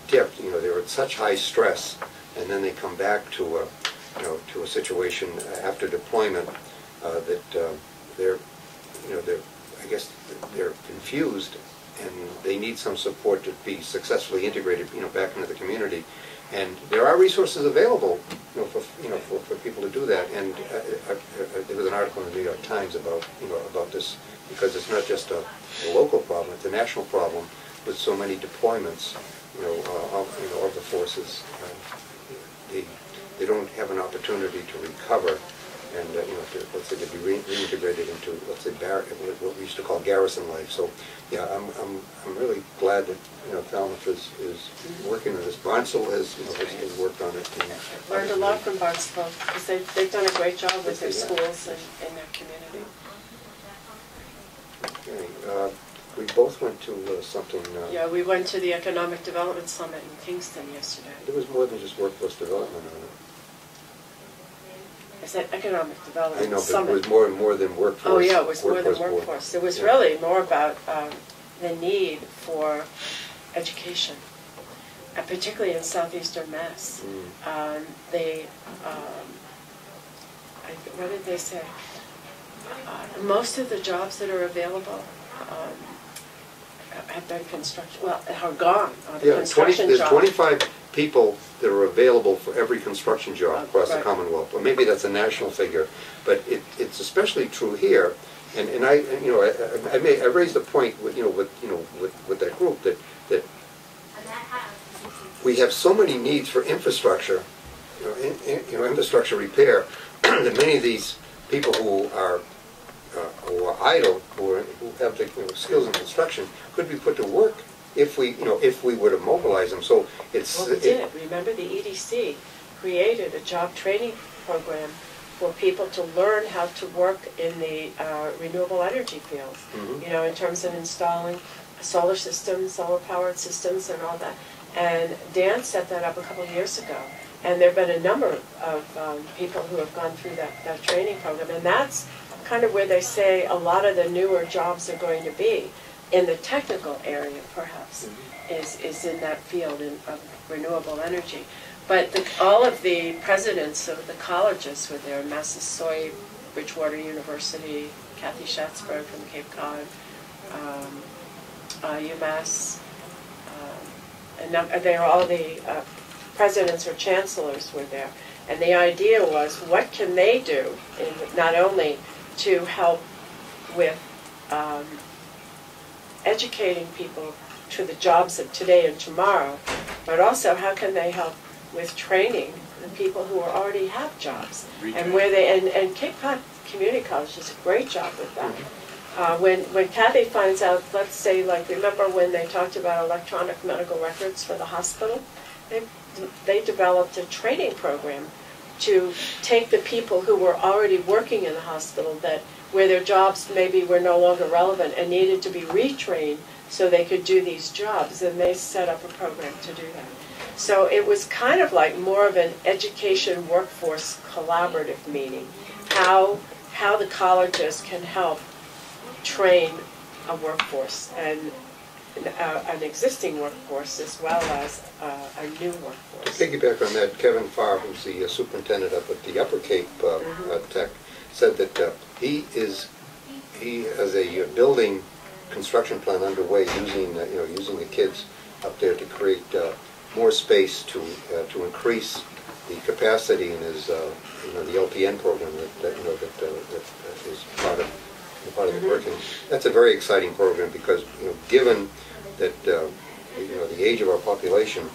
[SPEAKER 2] dip. They're at such high stress, and then they come back to a situation after deployment that they're I guess they're confused and they need some support to be successfully integrated, back into the community. And there are resources available, for people to do that. And there was an article in the New York Times about this, because it's not just a local problem; it's a national problem with so many deployments, of the forces. They don't have an opportunity to recover, and let's say to be reintegrated into, let's say, what we used to call garrison life. So, yeah, I'm really glad that Falmouth is working on this. Barnstable has worked on it.
[SPEAKER 1] Learned a lot from Barnstable because they've done a great job with their schools and in their community.
[SPEAKER 2] Okay, we both went to something.
[SPEAKER 1] Yeah, we went to the Economic Development Summit in Kingston yesterday.
[SPEAKER 2] There was more than just workforce development on it.
[SPEAKER 1] I said Economic Development
[SPEAKER 2] I know, but
[SPEAKER 1] Summit.
[SPEAKER 2] it was more than workforce.
[SPEAKER 1] Oh yeah, it was more than workforce. It was really more about the need for education, particularly in southeastern Mass. What did they say? Most of the jobs that are available have been construction. Well, are gone. Construction
[SPEAKER 2] there's
[SPEAKER 1] jobs.
[SPEAKER 2] 25 people that are available for every construction job across the
[SPEAKER 1] right.
[SPEAKER 2] Commonwealth. Well, maybe that's a national figure, but it's especially true here. And I raised a point with that group that we have so many needs for infrastructure, infrastructure repair, that many of these people who are idle, who have the skills in construction, could be put to work if we were to mobilize them. So it's.
[SPEAKER 1] Well, we did. Remember, the EDC created a job training program for people to learn how to work in the renewable energy field.
[SPEAKER 2] Mm-hmm.
[SPEAKER 1] In terms of installing solar systems, solar-powered systems, and all that. And Dan set that up a couple of years ago. And there have been a number of people who have gone through that training program. And that's kind of where they say a lot of the newer jobs are going to be, in the technical area perhaps, is in that field of renewable energy. But all of the presidents of the colleges were there, Massasoit, Bridgewater University, Kathy Schatzberg from Cape Cod, UMass, and they were all the presidents or chancellors were there. And the idea was, what can they do, not only to help with educating people to the jobs of today and tomorrow, but also how can they help with training the people who already have jobs. And where and Cape Cod Community College does a great job with that. When Kathy finds out, let's say, remember when they talked about electronic medical records for the hospital? They developed a training program to take the people who were already working in the hospital, where their jobs maybe were no longer relevant and needed to be retrained so they could do these jobs, and they set up a program to do that. So it was kind of like more of an education workforce collaborative meeting, how the colleges can help train a workforce, and an existing workforce as well as a new workforce.
[SPEAKER 2] To piggyback on that, Kevin Farr, who's the superintendent up at the Upper Cape Tech, said that he has a building construction plan underway using the kids up there to create more space to increase the capacity in his the LPN program that is part of the working. That's a very exciting program because given that the age of our population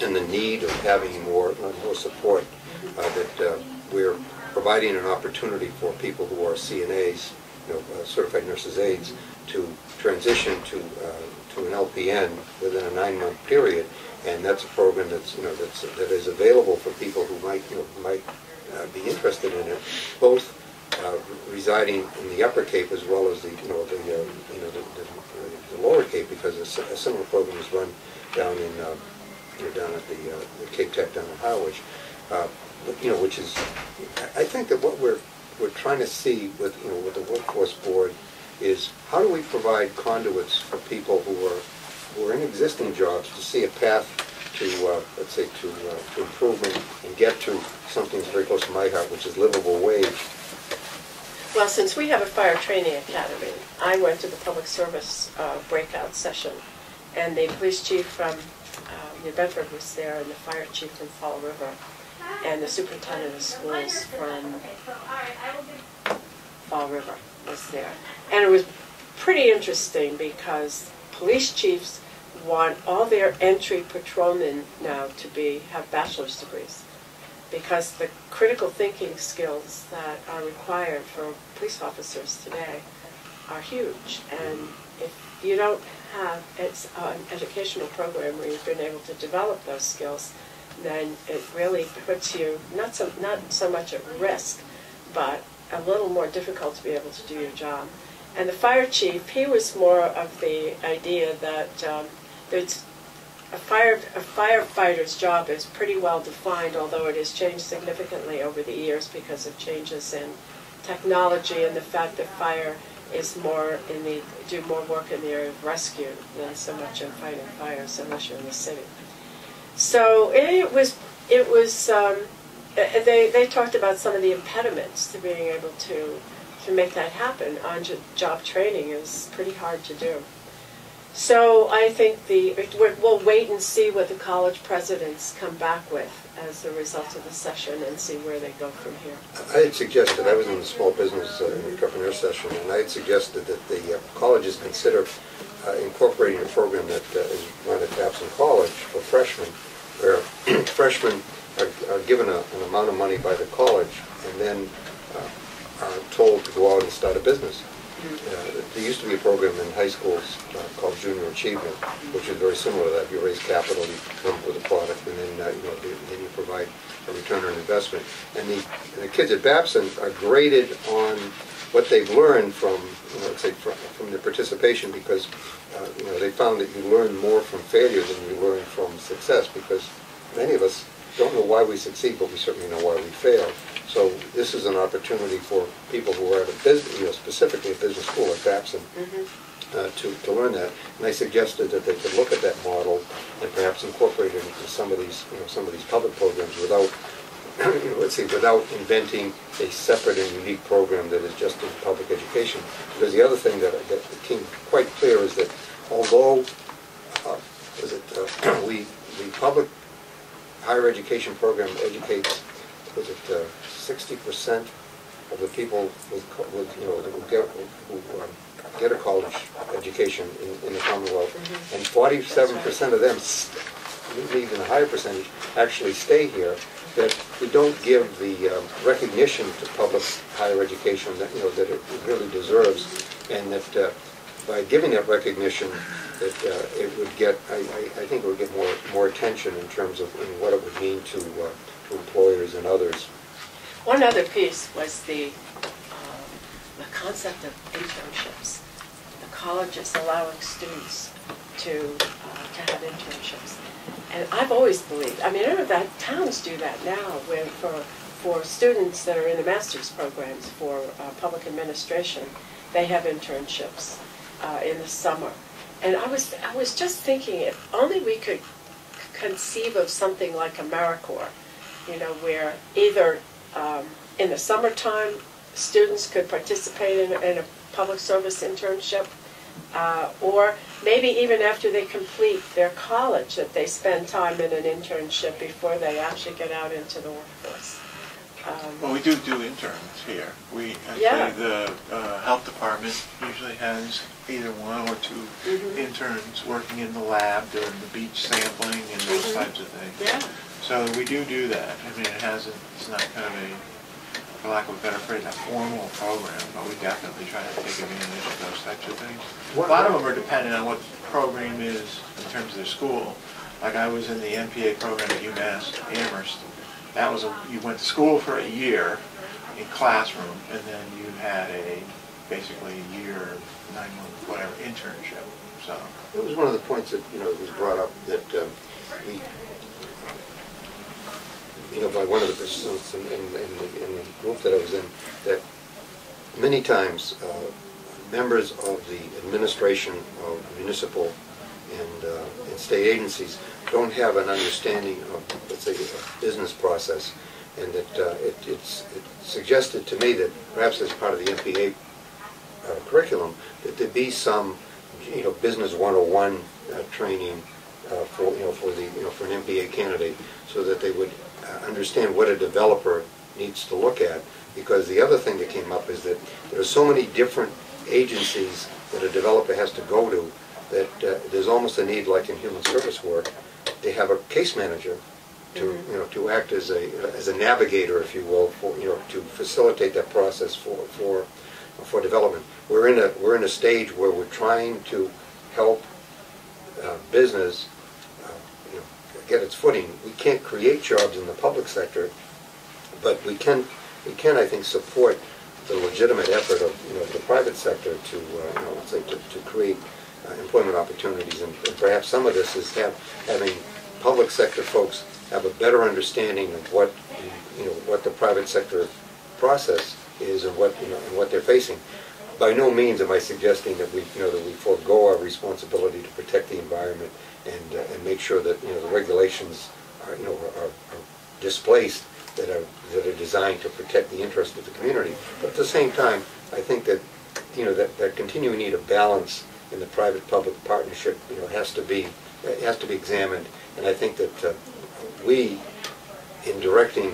[SPEAKER 2] and the need of having more support, that we're providing an opportunity for people who are CNAs, certified nurses aides, to transition to an LPN within a 9-month period, and that's a program that is available for people who might be interested in it, both residing in the Upper Cape as well as the Lower Cape, because a similar program is run down in down at the Cape Tech down in Harwich, which is, I think that what we're trying to see with the Workforce Board is how do we provide conduits for people who are in existing jobs to see a path to let's say to improvement and get to something that's very close to my heart, which is livable wage.
[SPEAKER 1] Well, since we have a fire training academy, I went to the public service breakout session, and the police chief from New Bedford was there, and the fire chief from Fall River, and the superintendent of schools from Fall River was there. And it was pretty interesting because police chiefs want all their entry patrolmen now to have bachelor's degrees, because the critical thinking skills that are required for police officers today are huge. And if you don't have an educational program where you've been able to develop those skills, then it really puts you not so much at risk, but a little more difficult to be able to do your job. And the fire chief, he was more of the idea that there's a firefighter's job is pretty well defined, although it has changed significantly over the years because of changes in technology and the fact that fire is do more work in the area of rescue than so much in fighting fires, unless you're in the city. So they talked about some of the impediments to being able to make that happen. On-job training is pretty hard to do. So I think we'll wait and see what the college presidents come back with as a result of the session and see where they go from here.
[SPEAKER 2] I had suggested, I was in the small business entrepreneur session, and I had suggested that the colleges consider incorporating a program that is run at Babson College for freshmen, where freshmen are given an amount of money by the college and then are told to go out and start a business. There used to be a program in high schools called Junior Achievement, which is very similar to that. You raise capital, you come up with a product, and then then you provide a return on investment. And the kids at Babson are graded on what they've learned from, let's say, from their participation, because they found that you learn more from failure than you learn from success, because many of us don't know why we succeed, but we certainly know why we fail. So this is an opportunity for people who are at a business, specifically a business school at Babson, to learn that. And I suggested that they could look at that model and perhaps incorporate it into some of these public programs without, without inventing a separate and unique program that is just in public education. Because the other thing that became quite clear is that although the public higher education program educates, 60% of the people who get a college education in the Commonwealth, and 47% of them, maybe even a higher percentage, actually stay here. That we don't give the recognition to public higher education that that it really deserves, and that by giving that recognition, that it would get, I think it would get more attention in terms of what it would mean to employers and others.
[SPEAKER 1] One other piece was the concept of internships. The colleges allowing students to have internships. And I've always believed, I know that towns do that now for students that are in the master's programs for public administration. They have internships in the summer. And I was just thinking, if only we could conceive of something like AmeriCorps, where either in the summertime students could participate in a public service internship, or maybe even after they complete their college, that they spend time in an internship before they actually get out into the workforce.
[SPEAKER 3] Well, we do interns here. The health department usually has either one or two interns working in the lab doing the beach sampling and those types of things.
[SPEAKER 1] Yeah.
[SPEAKER 3] So we do that. It's not kind of for lack of a better phrase, a formal program, but we definitely try to take advantage of those types of things. A lot of them are dependent on what the program is in terms of their school. Like I was in the MPA program at UMass Amherst. That was you went to school for a year in classroom, and then you had basically a year, 9 month, whatever, internship. So
[SPEAKER 2] it was one of the points that was brought up that by one of the participants in the group that I was in, that many times members of the administration of municipal and state agencies don't have an understanding of, let's say, a business process. and that it's suggested to me that perhaps as part of the MPA curriculum that there be some, business 101 training for an MPA candidate, so that they would understand what a developer needs to look at. Because the other thing that came up is that there are so many different agencies that a developer has to go to that there's almost a need, like in human service work, to have a case manager to act as a navigator, if you will, to facilitate that process for development. We're in a stage where we're trying to help business get its footing. We can't create jobs in the public sector, but we can I think support the legitimate effort of the private sector to create employment opportunities, and perhaps some of this is having public sector folks have a better understanding of what the private sector process is and what they're facing. By no means am I suggesting that we forego our responsibility to protect the environment and make sure that the regulations are displaced that are designed to protect the interest of the community. But at the same time, I think that that continuing need of balance in the private-public partnership has to be examined. And I think that we, in directing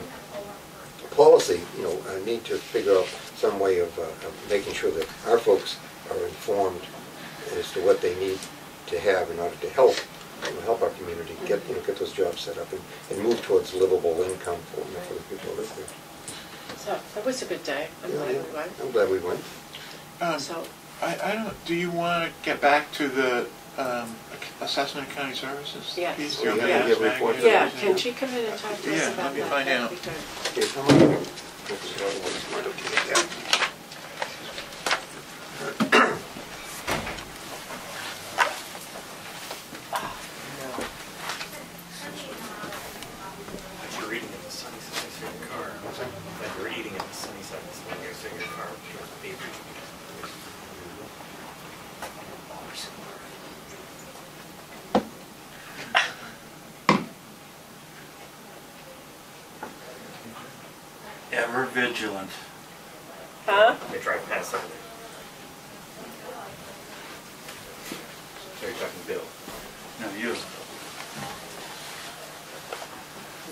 [SPEAKER 2] policy, need to figure out some way of making sure that our folks are informed as to what they need to have in order to help our community get those jobs set up and move towards livable income for the people who live there.
[SPEAKER 1] So that was a good day. I'm glad we went.
[SPEAKER 2] I'm glad we went.
[SPEAKER 1] So
[SPEAKER 3] I don't. Do you want to get back to the assessment of county services piece? Do you want me to ask Maggie?
[SPEAKER 1] Yeah, can she come in and talk to us about
[SPEAKER 3] let me
[SPEAKER 1] that?
[SPEAKER 3] find out.
[SPEAKER 2] Okay, come on.
[SPEAKER 8] You're eating in the sunny side of your car. Like you're eating in the sunny side of your car.
[SPEAKER 9] Ever vigilant.
[SPEAKER 1] Huh?
[SPEAKER 8] Let me drive past something. So you're talking Bill.
[SPEAKER 9] No, you.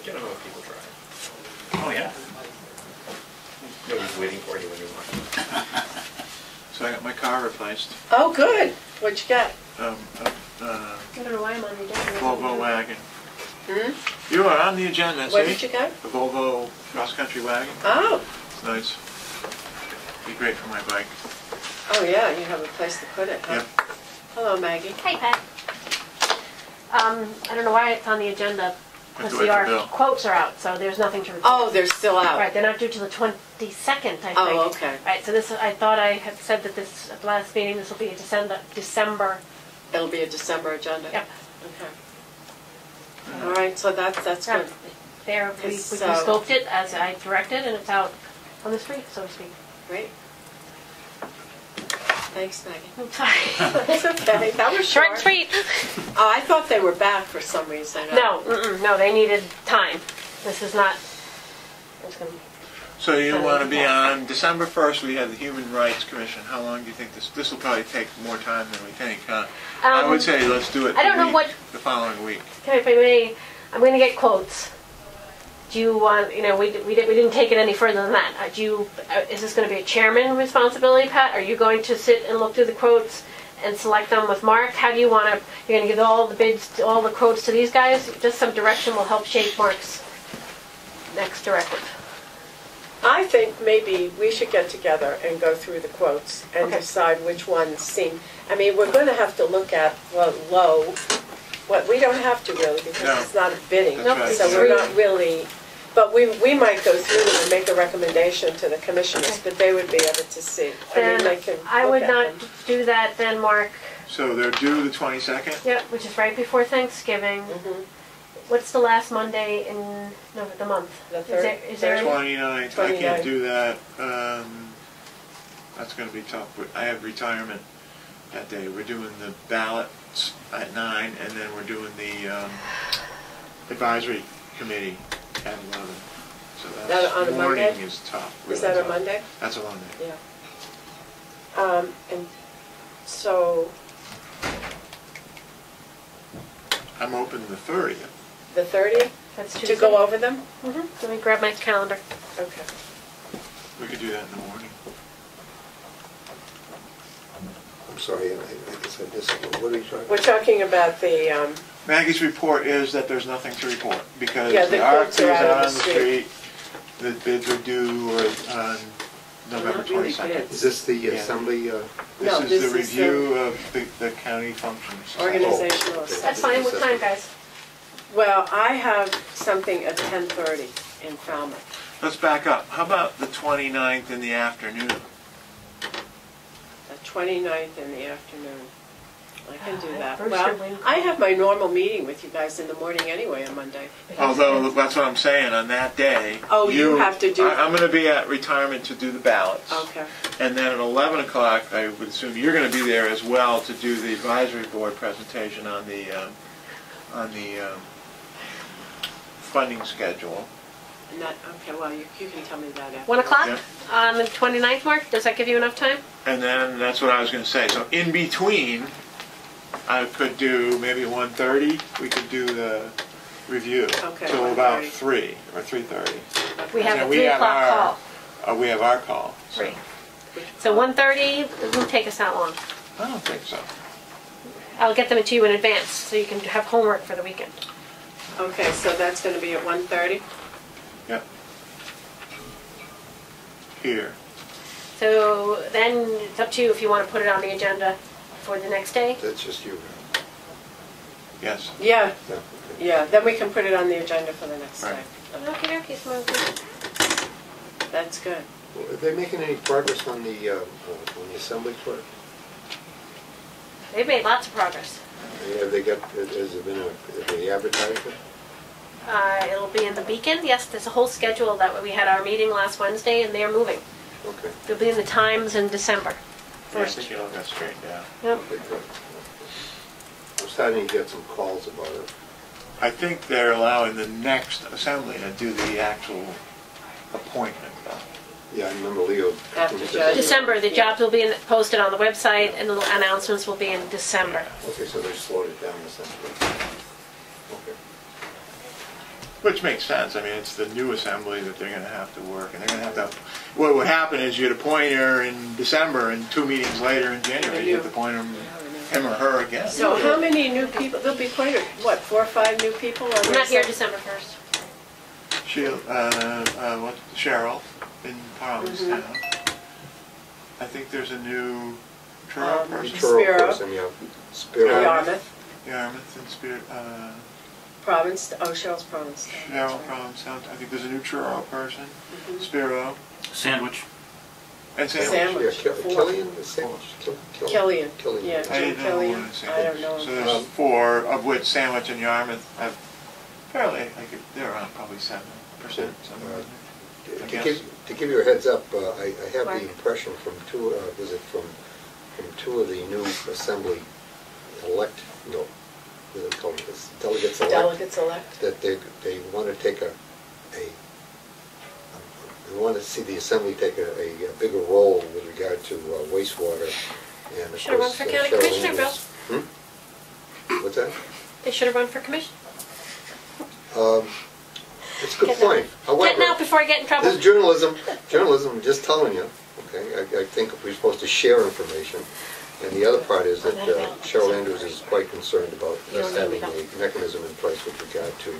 [SPEAKER 8] You don't know what people drive.
[SPEAKER 9] Oh, yeah.
[SPEAKER 8] Nobody's waiting for you when you want.
[SPEAKER 3] So I got my car replaced.
[SPEAKER 1] Oh, good. What'd you get?
[SPEAKER 5] I don't know why I'm on the agenda.
[SPEAKER 3] Volvo wagon.
[SPEAKER 1] Hmm?
[SPEAKER 3] You are on the agenda.
[SPEAKER 1] What
[SPEAKER 3] see?
[SPEAKER 1] did you get?
[SPEAKER 3] The Volvo cross-country wagon.
[SPEAKER 1] Oh.
[SPEAKER 3] It's nice. Be great for my bike.
[SPEAKER 1] Oh, yeah, you have a place to put it, huh?
[SPEAKER 3] Yep.
[SPEAKER 1] Hello, Maggie.
[SPEAKER 10] Hey, Pat. I don't know why it's on the agenda, because
[SPEAKER 3] Have to wait for Bill.
[SPEAKER 10] quotes are out, so there's nothing to report.
[SPEAKER 1] Oh, they're still out.
[SPEAKER 10] Right, they're not due till the 22nd, I think.
[SPEAKER 1] Oh, okay.
[SPEAKER 10] Right, so this, I thought I had said that this, at the last meeting, this will be a December.
[SPEAKER 1] It'll be a December agenda.
[SPEAKER 10] Yep.
[SPEAKER 1] Okay. All right, so that's
[SPEAKER 10] Yeah.
[SPEAKER 1] good.
[SPEAKER 10] There, we
[SPEAKER 1] So-
[SPEAKER 10] scoped it as I directed, and it's out on the street, so to speak.
[SPEAKER 1] Great. Thanks, Maggie.
[SPEAKER 10] I'm sorry.
[SPEAKER 1] That's okay. That was
[SPEAKER 10] Short
[SPEAKER 1] short.
[SPEAKER 10] and sweet.
[SPEAKER 1] Oh, I thought they were back for some reason.
[SPEAKER 10] No, they needed time. This is not, it's going to be.
[SPEAKER 3] So you want to be on December 1st, we have the Human Rights Commission. How long do you think this will probably take more time than we think, huh? I would say let's do it
[SPEAKER 10] I don't know
[SPEAKER 3] the following week.
[SPEAKER 10] Okay, if I may, I'm going to get quotes. Do you want, we didn't take it any further than that. Is this going to be a chairman responsibility, Pat? Are you going to sit and look through the quotes and select them with Mark? How do you want to, you're going to give all the bids, all the quotes to these guys? Just some direction will help shape Mark's next directive.
[SPEAKER 1] I think maybe we should get together and go through the quotes and
[SPEAKER 10] Okay.
[SPEAKER 1] decide which ones seem. I mean, we're going to have to look at low. What we don't have to really because
[SPEAKER 3] No.
[SPEAKER 1] it's not a bidding,
[SPEAKER 3] That's right.
[SPEAKER 1] so we're not really. But we might go through them and make a recommendation to the commissioners, but they would be able to see.
[SPEAKER 10] Then
[SPEAKER 1] they can.
[SPEAKER 10] I
[SPEAKER 1] look
[SPEAKER 10] would
[SPEAKER 1] at
[SPEAKER 10] not
[SPEAKER 1] them.
[SPEAKER 10] do that then, Mark.
[SPEAKER 3] So they're due the 22nd?
[SPEAKER 10] Yep, which is right before Thanksgiving.
[SPEAKER 1] Mhm.
[SPEAKER 10] What's the last Monday in the month?
[SPEAKER 1] The
[SPEAKER 10] Is there any?
[SPEAKER 3] 29th. I
[SPEAKER 1] 29th.
[SPEAKER 3] can't do that. That's going to be tough. I have retirement that day. We're doing the ballots at 9, and then we're doing the advisory committee at 11. So
[SPEAKER 1] That on a
[SPEAKER 3] morning
[SPEAKER 1] Monday?
[SPEAKER 3] is tough.
[SPEAKER 1] Is
[SPEAKER 3] really
[SPEAKER 1] that a
[SPEAKER 3] tough.
[SPEAKER 1] Monday?
[SPEAKER 3] That's a Monday.
[SPEAKER 1] Yeah. And so,
[SPEAKER 3] I'm open the 30th.
[SPEAKER 1] the 30th,
[SPEAKER 10] That's
[SPEAKER 1] to
[SPEAKER 10] Tuesday.
[SPEAKER 1] go over them?
[SPEAKER 10] Let me grab my calendar.
[SPEAKER 1] Okay.
[SPEAKER 3] We could do that in the morning.
[SPEAKER 2] I'm sorry, I guess I missed it. What are you talking
[SPEAKER 1] We're
[SPEAKER 2] about?
[SPEAKER 1] talking about the,
[SPEAKER 3] Maggie's report is that there's nothing to report because
[SPEAKER 1] Yeah,
[SPEAKER 3] the
[SPEAKER 1] the quotes
[SPEAKER 3] RFP
[SPEAKER 1] are
[SPEAKER 3] is
[SPEAKER 1] out of
[SPEAKER 3] out
[SPEAKER 1] the
[SPEAKER 3] on the street. The bids are due on November
[SPEAKER 1] Not really
[SPEAKER 3] 22nd.
[SPEAKER 1] bids.
[SPEAKER 2] Is this the
[SPEAKER 3] Yeah.
[SPEAKER 2] assembly?
[SPEAKER 1] No,
[SPEAKER 3] This
[SPEAKER 1] this
[SPEAKER 3] is
[SPEAKER 1] is
[SPEAKER 3] the review of the county functions.
[SPEAKER 1] organizational
[SPEAKER 2] okay.
[SPEAKER 10] That's fine. What time, guys?
[SPEAKER 1] Well, I have something at 10:30 in Falmouth.
[SPEAKER 3] Let's back up. How about the 29th in the afternoon?
[SPEAKER 1] The 29th in the afternoon. I can do that.
[SPEAKER 10] Bruce,
[SPEAKER 1] Well,
[SPEAKER 10] you're waiting.
[SPEAKER 1] I have my normal meeting with you guys in the morning anyway on Monday.
[SPEAKER 3] Although, that's what I'm saying, on that day.
[SPEAKER 1] Oh, you have to do-
[SPEAKER 3] I'm going to be at retirement to do the ballots.
[SPEAKER 1] Okay.
[SPEAKER 3] And then at 11 o'clock, I would assume you're going to be there as well to do the advisory board presentation on the funding schedule.
[SPEAKER 1] Not, okay, well, you can tell me that after.
[SPEAKER 10] 1 o'clock
[SPEAKER 3] Yeah.
[SPEAKER 10] on the 29th, Mark? Does that give you enough time?
[SPEAKER 3] And then, that's what I was going to say. So in between, I could do maybe 1:30. We could do the review.
[SPEAKER 1] Okay,
[SPEAKER 3] Till about
[SPEAKER 1] 1:30.
[SPEAKER 3] 3 or 3:30.
[SPEAKER 10] We have
[SPEAKER 3] And
[SPEAKER 10] a
[SPEAKER 3] we
[SPEAKER 10] 3
[SPEAKER 3] have
[SPEAKER 10] o'clock
[SPEAKER 3] our-
[SPEAKER 10] call.
[SPEAKER 3] We have our call. so-
[SPEAKER 10] 3. So 1:30, it won't take us that long.
[SPEAKER 3] I don't think so.
[SPEAKER 10] I'll get them to you in advance so you can have homework for the weekend.
[SPEAKER 1] Okay, so that's going to be at 1:30?
[SPEAKER 3] Yep. Here.
[SPEAKER 10] So then it's up to you if you want to put it on the agenda for the next day.
[SPEAKER 2] That's just you.
[SPEAKER 3] Yes.
[SPEAKER 1] Yeah,
[SPEAKER 2] Yeah, okay.
[SPEAKER 1] yeah, then we can put it on the agenda for the next
[SPEAKER 3] Right.
[SPEAKER 1] day.
[SPEAKER 10] Okay, Smokey.
[SPEAKER 1] That's good.
[SPEAKER 2] Well, are they making any progress on the assembly clerk?
[SPEAKER 10] They've made lots of progress.
[SPEAKER 2] Have they got, has there been have they advertised it?
[SPEAKER 10] It'll be in the Beacon. Yes, there's a whole schedule that we had our meeting last Wednesday, and they're moving.
[SPEAKER 2] Okay.
[SPEAKER 10] It'll be in the Times in December.
[SPEAKER 3] Yeah, I
[SPEAKER 10] First.
[SPEAKER 3] think you'll get straightened out.
[SPEAKER 10] Yep.
[SPEAKER 2] Okay, good. I'm starting to get some calls about it.
[SPEAKER 3] I think they're allowing the next assembly to do the actual appointment, though.
[SPEAKER 2] Yeah, I remember Leo.
[SPEAKER 1] After
[SPEAKER 2] he said
[SPEAKER 1] Judge.
[SPEAKER 2] that.
[SPEAKER 10] December, the jobs will be posted on the website, and the announcements will be in December.
[SPEAKER 2] Okay, so they slowed it down essentially. Okay.
[SPEAKER 3] Which makes sense. I mean, it's the new assembly that they're going to have to work, and they're going to have to. What would happen is you'd appoint her in December, and 2 meetings later in January, you'd appoint him or her again.
[SPEAKER 1] So how many new people, there'll be quite a, what, 4 or 5 new people?
[SPEAKER 10] I'm not here December 1st.
[SPEAKER 3] Cheryl in Provincetown. I think there's a new Truro person.
[SPEAKER 1] Spiro.
[SPEAKER 2] person, yeah. Spiro.
[SPEAKER 1] Yarmouth,
[SPEAKER 3] Yarmouth and Spirit.
[SPEAKER 1] Province, oh, Cheryl's Province.
[SPEAKER 3] Cheryl Provincetown. I think there's a new Truro person. Spiro.
[SPEAKER 9] Sandwich.
[SPEAKER 3] And
[SPEAKER 2] Yeah,
[SPEAKER 1] Sandwich.
[SPEAKER 2] Killian, the sandwich.
[SPEAKER 1] Killian.
[SPEAKER 2] Killian.
[SPEAKER 1] Yeah.
[SPEAKER 3] I didn't know
[SPEAKER 1] Killian.
[SPEAKER 3] one in Sandwich.
[SPEAKER 1] I don't know.
[SPEAKER 3] So there's 4, of which Sandwich and Yarmouth have fairly, they're around probably 7%. Something like that. I guess.
[SPEAKER 2] To give you a heads up, I have
[SPEAKER 10] Mark.
[SPEAKER 2] the impression from two of the new assembly delegates elect,
[SPEAKER 1] Delegates elect.
[SPEAKER 2] that they want to take they want to see the assembly take a bigger role with regard to wastewater. And of
[SPEAKER 10] Should have run
[SPEAKER 2] course,
[SPEAKER 10] for county
[SPEAKER 2] Cheryl
[SPEAKER 10] commissioner, Bill.
[SPEAKER 2] Andrews- What's that?
[SPEAKER 10] They should have run for commission.
[SPEAKER 2] It's a good
[SPEAKER 10] Getting
[SPEAKER 2] point.
[SPEAKER 10] out. Getting out before I get in trouble.
[SPEAKER 2] This is journalism. Journalism, just telling you. Okay, I think we're supposed to share information. And the other part is that Cheryl Andrews is quite concerned about us having a mechanism in place with regard to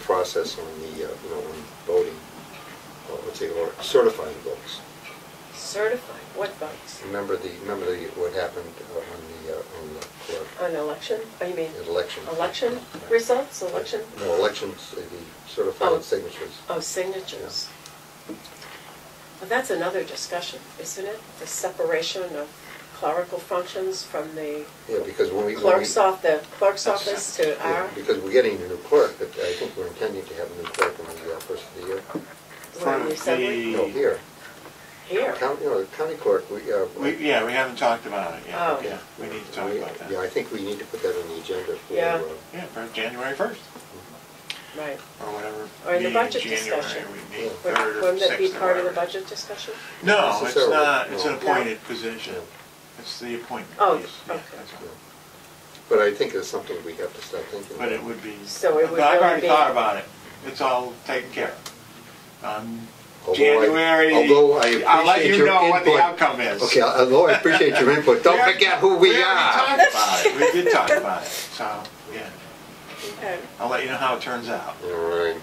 [SPEAKER 2] process on the, on voting, or certifying votes.
[SPEAKER 1] Certified, what votes?
[SPEAKER 2] Remember what happened on the clerk
[SPEAKER 1] On election? Oh, you mean
[SPEAKER 2] election?
[SPEAKER 1] election results, election?
[SPEAKER 2] No, elections, the certified
[SPEAKER 1] Oh.
[SPEAKER 2] signatures.
[SPEAKER 1] Oh, signatures. Well, that's another discussion, isn't it? The separation of clerical functions from the
[SPEAKER 2] Yeah, because when we...
[SPEAKER 1] clerk's office to our,
[SPEAKER 2] Because we're getting a new clerk, but I think we're intending to have a new clerk in the first of the year.
[SPEAKER 1] where the assembly?
[SPEAKER 2] No, here.
[SPEAKER 1] Here.
[SPEAKER 2] The county clerk, we
[SPEAKER 3] haven't talked about it yet.
[SPEAKER 1] Oh.
[SPEAKER 3] Yeah, we need to talk about that.
[SPEAKER 2] Yeah, I think we need to put that on the agenda for...
[SPEAKER 1] Yeah.
[SPEAKER 3] Yeah, for January 1st.
[SPEAKER 1] Right.
[SPEAKER 3] or whatever.
[SPEAKER 1] Or in the
[SPEAKER 3] meeting
[SPEAKER 1] budget
[SPEAKER 3] January
[SPEAKER 1] discussion.
[SPEAKER 3] we meet,
[SPEAKER 1] Would
[SPEAKER 3] 3rd or
[SPEAKER 1] wouldn't that be
[SPEAKER 3] 6th or
[SPEAKER 1] part of the
[SPEAKER 3] whatever.
[SPEAKER 1] budget discussion?
[SPEAKER 3] No, it's
[SPEAKER 2] Necessarily,
[SPEAKER 3] not. It's an
[SPEAKER 2] no.
[SPEAKER 3] appointed position. It's the appointment
[SPEAKER 1] Oh,
[SPEAKER 3] piece.
[SPEAKER 1] okay.
[SPEAKER 3] That's all.
[SPEAKER 2] But I think it's something we have to start thinking
[SPEAKER 3] But
[SPEAKER 2] about.
[SPEAKER 3] it would be.
[SPEAKER 1] So it would
[SPEAKER 3] But I've
[SPEAKER 1] really
[SPEAKER 3] already
[SPEAKER 1] be-
[SPEAKER 3] thought about it. It's all taken care of.
[SPEAKER 2] Although
[SPEAKER 3] January.
[SPEAKER 2] although I
[SPEAKER 3] I'll let
[SPEAKER 2] appreciate
[SPEAKER 3] you
[SPEAKER 2] your
[SPEAKER 3] know what the
[SPEAKER 2] input.
[SPEAKER 3] outcome is.
[SPEAKER 2] Okay, although I appreciate your input, don't forget who we
[SPEAKER 3] already
[SPEAKER 2] are.
[SPEAKER 3] talked about it. We did talk about it. So, yeah.
[SPEAKER 1] Okay.
[SPEAKER 3] I'll let you know how it turns out.
[SPEAKER 2] All right.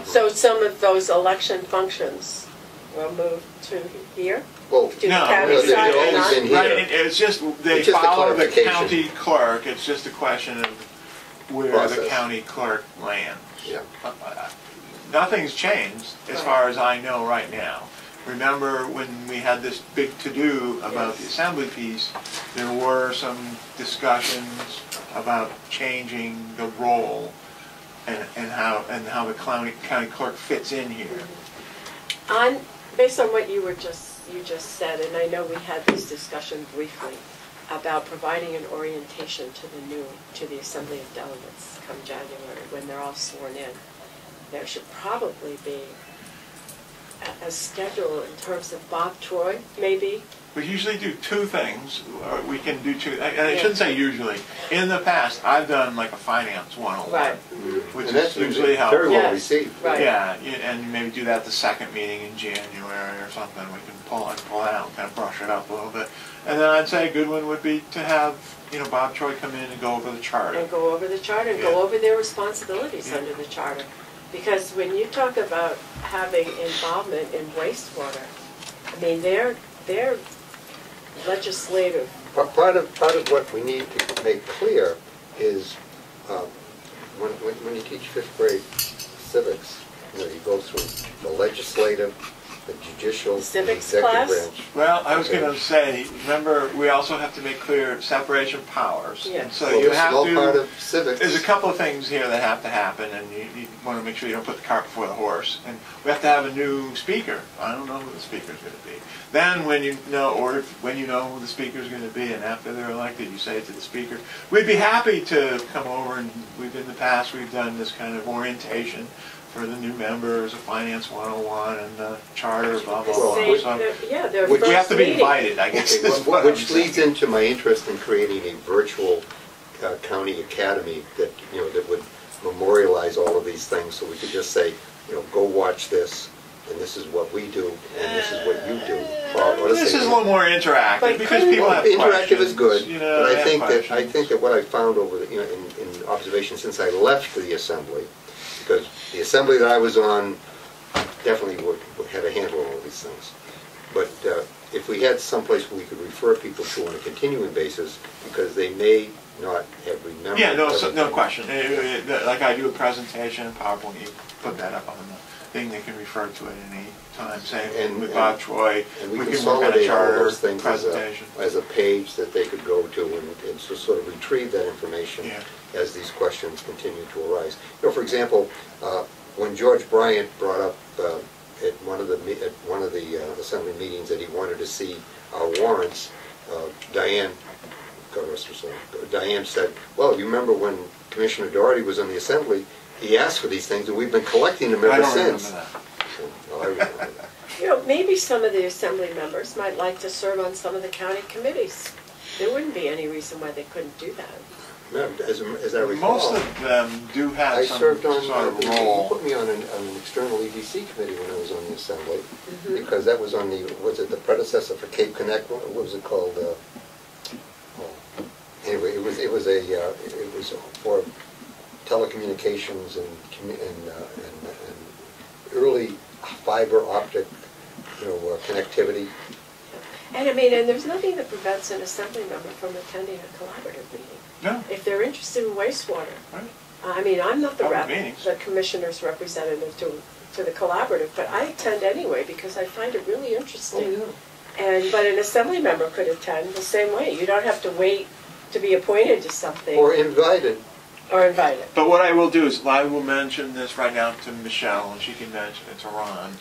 [SPEAKER 1] So some of those election functions will move to here?
[SPEAKER 2] Well,
[SPEAKER 1] To the
[SPEAKER 3] No,
[SPEAKER 1] county
[SPEAKER 2] they've
[SPEAKER 1] side or
[SPEAKER 2] always
[SPEAKER 1] not?
[SPEAKER 2] been here.
[SPEAKER 3] Right, it's just, they
[SPEAKER 2] It's just a
[SPEAKER 3] follow the
[SPEAKER 2] clarification.
[SPEAKER 3] county clerk. It's just a question of where the
[SPEAKER 2] Process.
[SPEAKER 3] county clerk lands.
[SPEAKER 2] Yeah.
[SPEAKER 3] Nothing's changed as
[SPEAKER 1] Right.
[SPEAKER 3] far as I know right now. Remember when we had this big to-do about the
[SPEAKER 1] Yes.
[SPEAKER 3] assembly piece, there were some discussions about changing the role and how the county clerk fits in here.
[SPEAKER 1] Based on what you just said, and I know we had this discussion briefly about providing an orientation to the Assembly of Delegates come January when they're all sworn in. There should probably be a schedule in terms of Bob Troy, maybe.
[SPEAKER 3] We usually do two things, or we can do two, and I
[SPEAKER 1] Yeah.
[SPEAKER 3] shouldn't say usually. In the past, I've done like a finance 101,
[SPEAKER 1] Right.
[SPEAKER 3] which
[SPEAKER 2] And that's
[SPEAKER 3] is usually
[SPEAKER 2] very
[SPEAKER 3] helpful.
[SPEAKER 2] well
[SPEAKER 1] Yes.
[SPEAKER 2] received.
[SPEAKER 1] Right.
[SPEAKER 3] Yeah, and maybe do that the second meeting in January or something. We can pull it out and kind of brush it up a little bit. And then I'd say a good one would be to have, Bob Troy come in and go over the charter.
[SPEAKER 1] And go over the charter and
[SPEAKER 3] Yeah.
[SPEAKER 1] go over their responsibilities
[SPEAKER 3] Yeah.
[SPEAKER 1] under the charter. Because when you talk about having involvement in wastewater, I mean, they're legislative.
[SPEAKER 2] Part of what we need to make clear is when you teach 5th grade civics, you go through the legislative, the judicial, the
[SPEAKER 1] Civics
[SPEAKER 2] executive
[SPEAKER 1] class?
[SPEAKER 2] branch.
[SPEAKER 3] Well, I was
[SPEAKER 2] Okay.
[SPEAKER 3] going to say, remember, we also have to make clear separation of powers.
[SPEAKER 1] Yes.
[SPEAKER 3] And so
[SPEAKER 2] Well,
[SPEAKER 3] you
[SPEAKER 2] this
[SPEAKER 3] have
[SPEAKER 2] is all part
[SPEAKER 3] to,
[SPEAKER 2] of civics.
[SPEAKER 3] there's a couple of things here that have to happen, and you want to make sure you don't put the cart before the horse. And we have to have a new speaker. I don't know who the speaker's going to be. Then when you know who the speaker's going to be, and after they're elected, you say it to the speaker. We'd be happy to come over, and in the past, we've done this kind of orientation for the new members of Finance 101 and the charter, blah, blah, blah.
[SPEAKER 2] Well,
[SPEAKER 3] So
[SPEAKER 1] Their
[SPEAKER 2] Which-
[SPEAKER 1] first
[SPEAKER 3] we have to be
[SPEAKER 1] meeting.
[SPEAKER 3] invited, I guess.
[SPEAKER 2] Okay,
[SPEAKER 3] is what I'm
[SPEAKER 2] which
[SPEAKER 3] saying.
[SPEAKER 2] leads into my interest in creating a virtual county academy that that would memorialize all of these things, so we could just say, go watch this, and this is what we do, and this is what you do. Or let's
[SPEAKER 3] This
[SPEAKER 2] say-
[SPEAKER 3] is a little more interactive
[SPEAKER 1] But
[SPEAKER 3] because
[SPEAKER 1] couldn't-
[SPEAKER 3] people
[SPEAKER 2] Well,
[SPEAKER 3] have
[SPEAKER 2] interactive is
[SPEAKER 3] questions,
[SPEAKER 2] good, but
[SPEAKER 3] they
[SPEAKER 2] I
[SPEAKER 3] have
[SPEAKER 2] think that
[SPEAKER 3] questions.
[SPEAKER 2] what I found over in observation since I left the assembly, because the assembly that I was on definitely had a handle on all these things. But if we had someplace where we could refer people to on a continuing basis, because they may not have remembered.
[SPEAKER 3] Yeah, no
[SPEAKER 2] everything.
[SPEAKER 3] question. Like I do a presentation in PowerPoint, you put that up on the thing, they can refer to it at any time. Same with Bob Troy,
[SPEAKER 2] And we
[SPEAKER 3] we can work on a
[SPEAKER 2] consolidate all
[SPEAKER 3] charter
[SPEAKER 2] those things
[SPEAKER 3] presentation.
[SPEAKER 2] as a page that they could go to and so sort of retrieve that information
[SPEAKER 3] Yeah.
[SPEAKER 2] as these questions continue to arise. For example, when George Bryant brought up at one of the assembly meetings that he wanted to see our warrants, Diane, God rest her soul, Diane said, "Well, you remember when Commissioner Doherty was in the assembly? He asked for these things, and we've been collecting them
[SPEAKER 3] I
[SPEAKER 2] ever
[SPEAKER 3] don't remember
[SPEAKER 2] since."
[SPEAKER 3] that.
[SPEAKER 2] Well, I remember that.
[SPEAKER 1] Maybe some of the assembly members might like to serve on some of the county committees. There wouldn't be any reason why they couldn't do that.
[SPEAKER 2] As I recall,
[SPEAKER 3] Most of them do have
[SPEAKER 2] I
[SPEAKER 3] some
[SPEAKER 2] served on,
[SPEAKER 3] sort of
[SPEAKER 2] he
[SPEAKER 3] role.
[SPEAKER 2] put me on an external EDC committee when I was on the assembly, because that was on was it the predecessor for Cape Connect? What was it called? Anyway, it was for telecommunications and early fiber optic, connectivity.
[SPEAKER 1] And and there's nothing that prevents an assembly member from attending a collaborative meeting.
[SPEAKER 3] No.
[SPEAKER 1] If they're interested in wastewater.
[SPEAKER 3] Right.
[SPEAKER 1] I'm not the
[SPEAKER 3] Public
[SPEAKER 1] rep,
[SPEAKER 3] meetings.
[SPEAKER 1] the commissioner's representative to the collaborative, but I attend anyway because I find it really interesting. But an assembly member could attend the same way. You don't have to wait to be appointed to something.
[SPEAKER 2] Or invited.
[SPEAKER 1] Or invited.
[SPEAKER 3] But what I will do is I will mention this right now to Michelle, and she can mention it to Ron.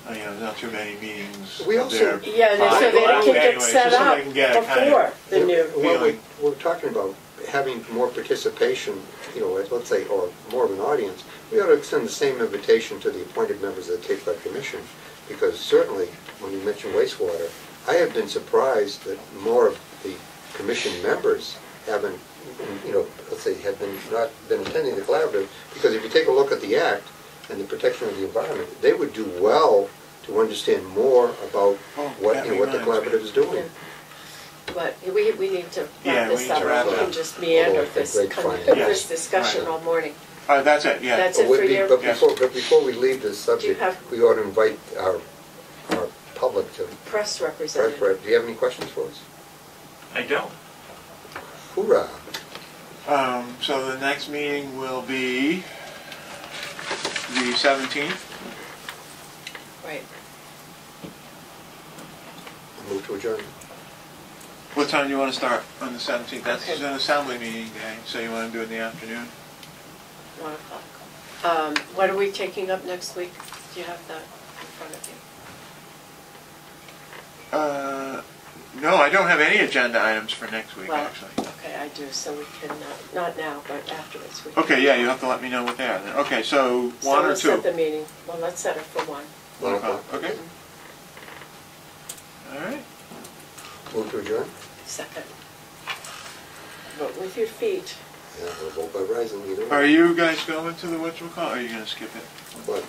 [SPEAKER 3] There's not too many meetings.
[SPEAKER 2] We also-
[SPEAKER 1] Yeah, so they can get set up before the new.
[SPEAKER 2] Well, we're talking about having more participation, let's say, or more of an audience, we ought to extend the same invitation to the appointed members of the Cape Cod Commission, because certainly, when you mention wastewater, I have been surprised that more of the commission members haven't, let's say, have not been attending the collaborative, because if you take a look at the Act and the protection of the environment, they would do well to understand more about what the collaborative is doing.
[SPEAKER 1] But we need to wrap this up. We can just
[SPEAKER 2] Oh,
[SPEAKER 1] meander this discussion all morning.
[SPEAKER 3] That's it, yeah.
[SPEAKER 1] That's it for you?
[SPEAKER 2] But before we leave this subject, we ought to invite our public to...
[SPEAKER 1] Press representative.
[SPEAKER 2] Do you have any questions for us?
[SPEAKER 9] I don't.
[SPEAKER 2] Hoorah!
[SPEAKER 3] So the next meeting will be the 17th.
[SPEAKER 1] Right.
[SPEAKER 2] Move to adjourn.
[SPEAKER 3] What time do you want to start on the 17th? That's
[SPEAKER 1] Okay.
[SPEAKER 3] an assembly meeting day, so you want to do it in the afternoon?
[SPEAKER 1] 1 o'clock. What are we taking up next week? Do you have that in front of you?
[SPEAKER 3] No, I don't have any agenda items for next week,
[SPEAKER 1] Well,
[SPEAKER 3] actually.
[SPEAKER 1] okay, I do, so we can, not now, but afterwards. We
[SPEAKER 3] Okay, yeah, you have to let me know what they are then. Okay, so
[SPEAKER 1] So
[SPEAKER 3] one or
[SPEAKER 1] we'll
[SPEAKER 3] two?
[SPEAKER 1] set the meeting. Well, let's set it for 1.
[SPEAKER 3] 1 o'clock, okay. All right.
[SPEAKER 2] Move to adjourn?
[SPEAKER 1] Second. Vote with your feet.
[SPEAKER 2] Yeah, we'll vote by rising either way.
[SPEAKER 3] Are you guys going to the whatchamacallit, or are you going to skip it?
[SPEAKER 2] What?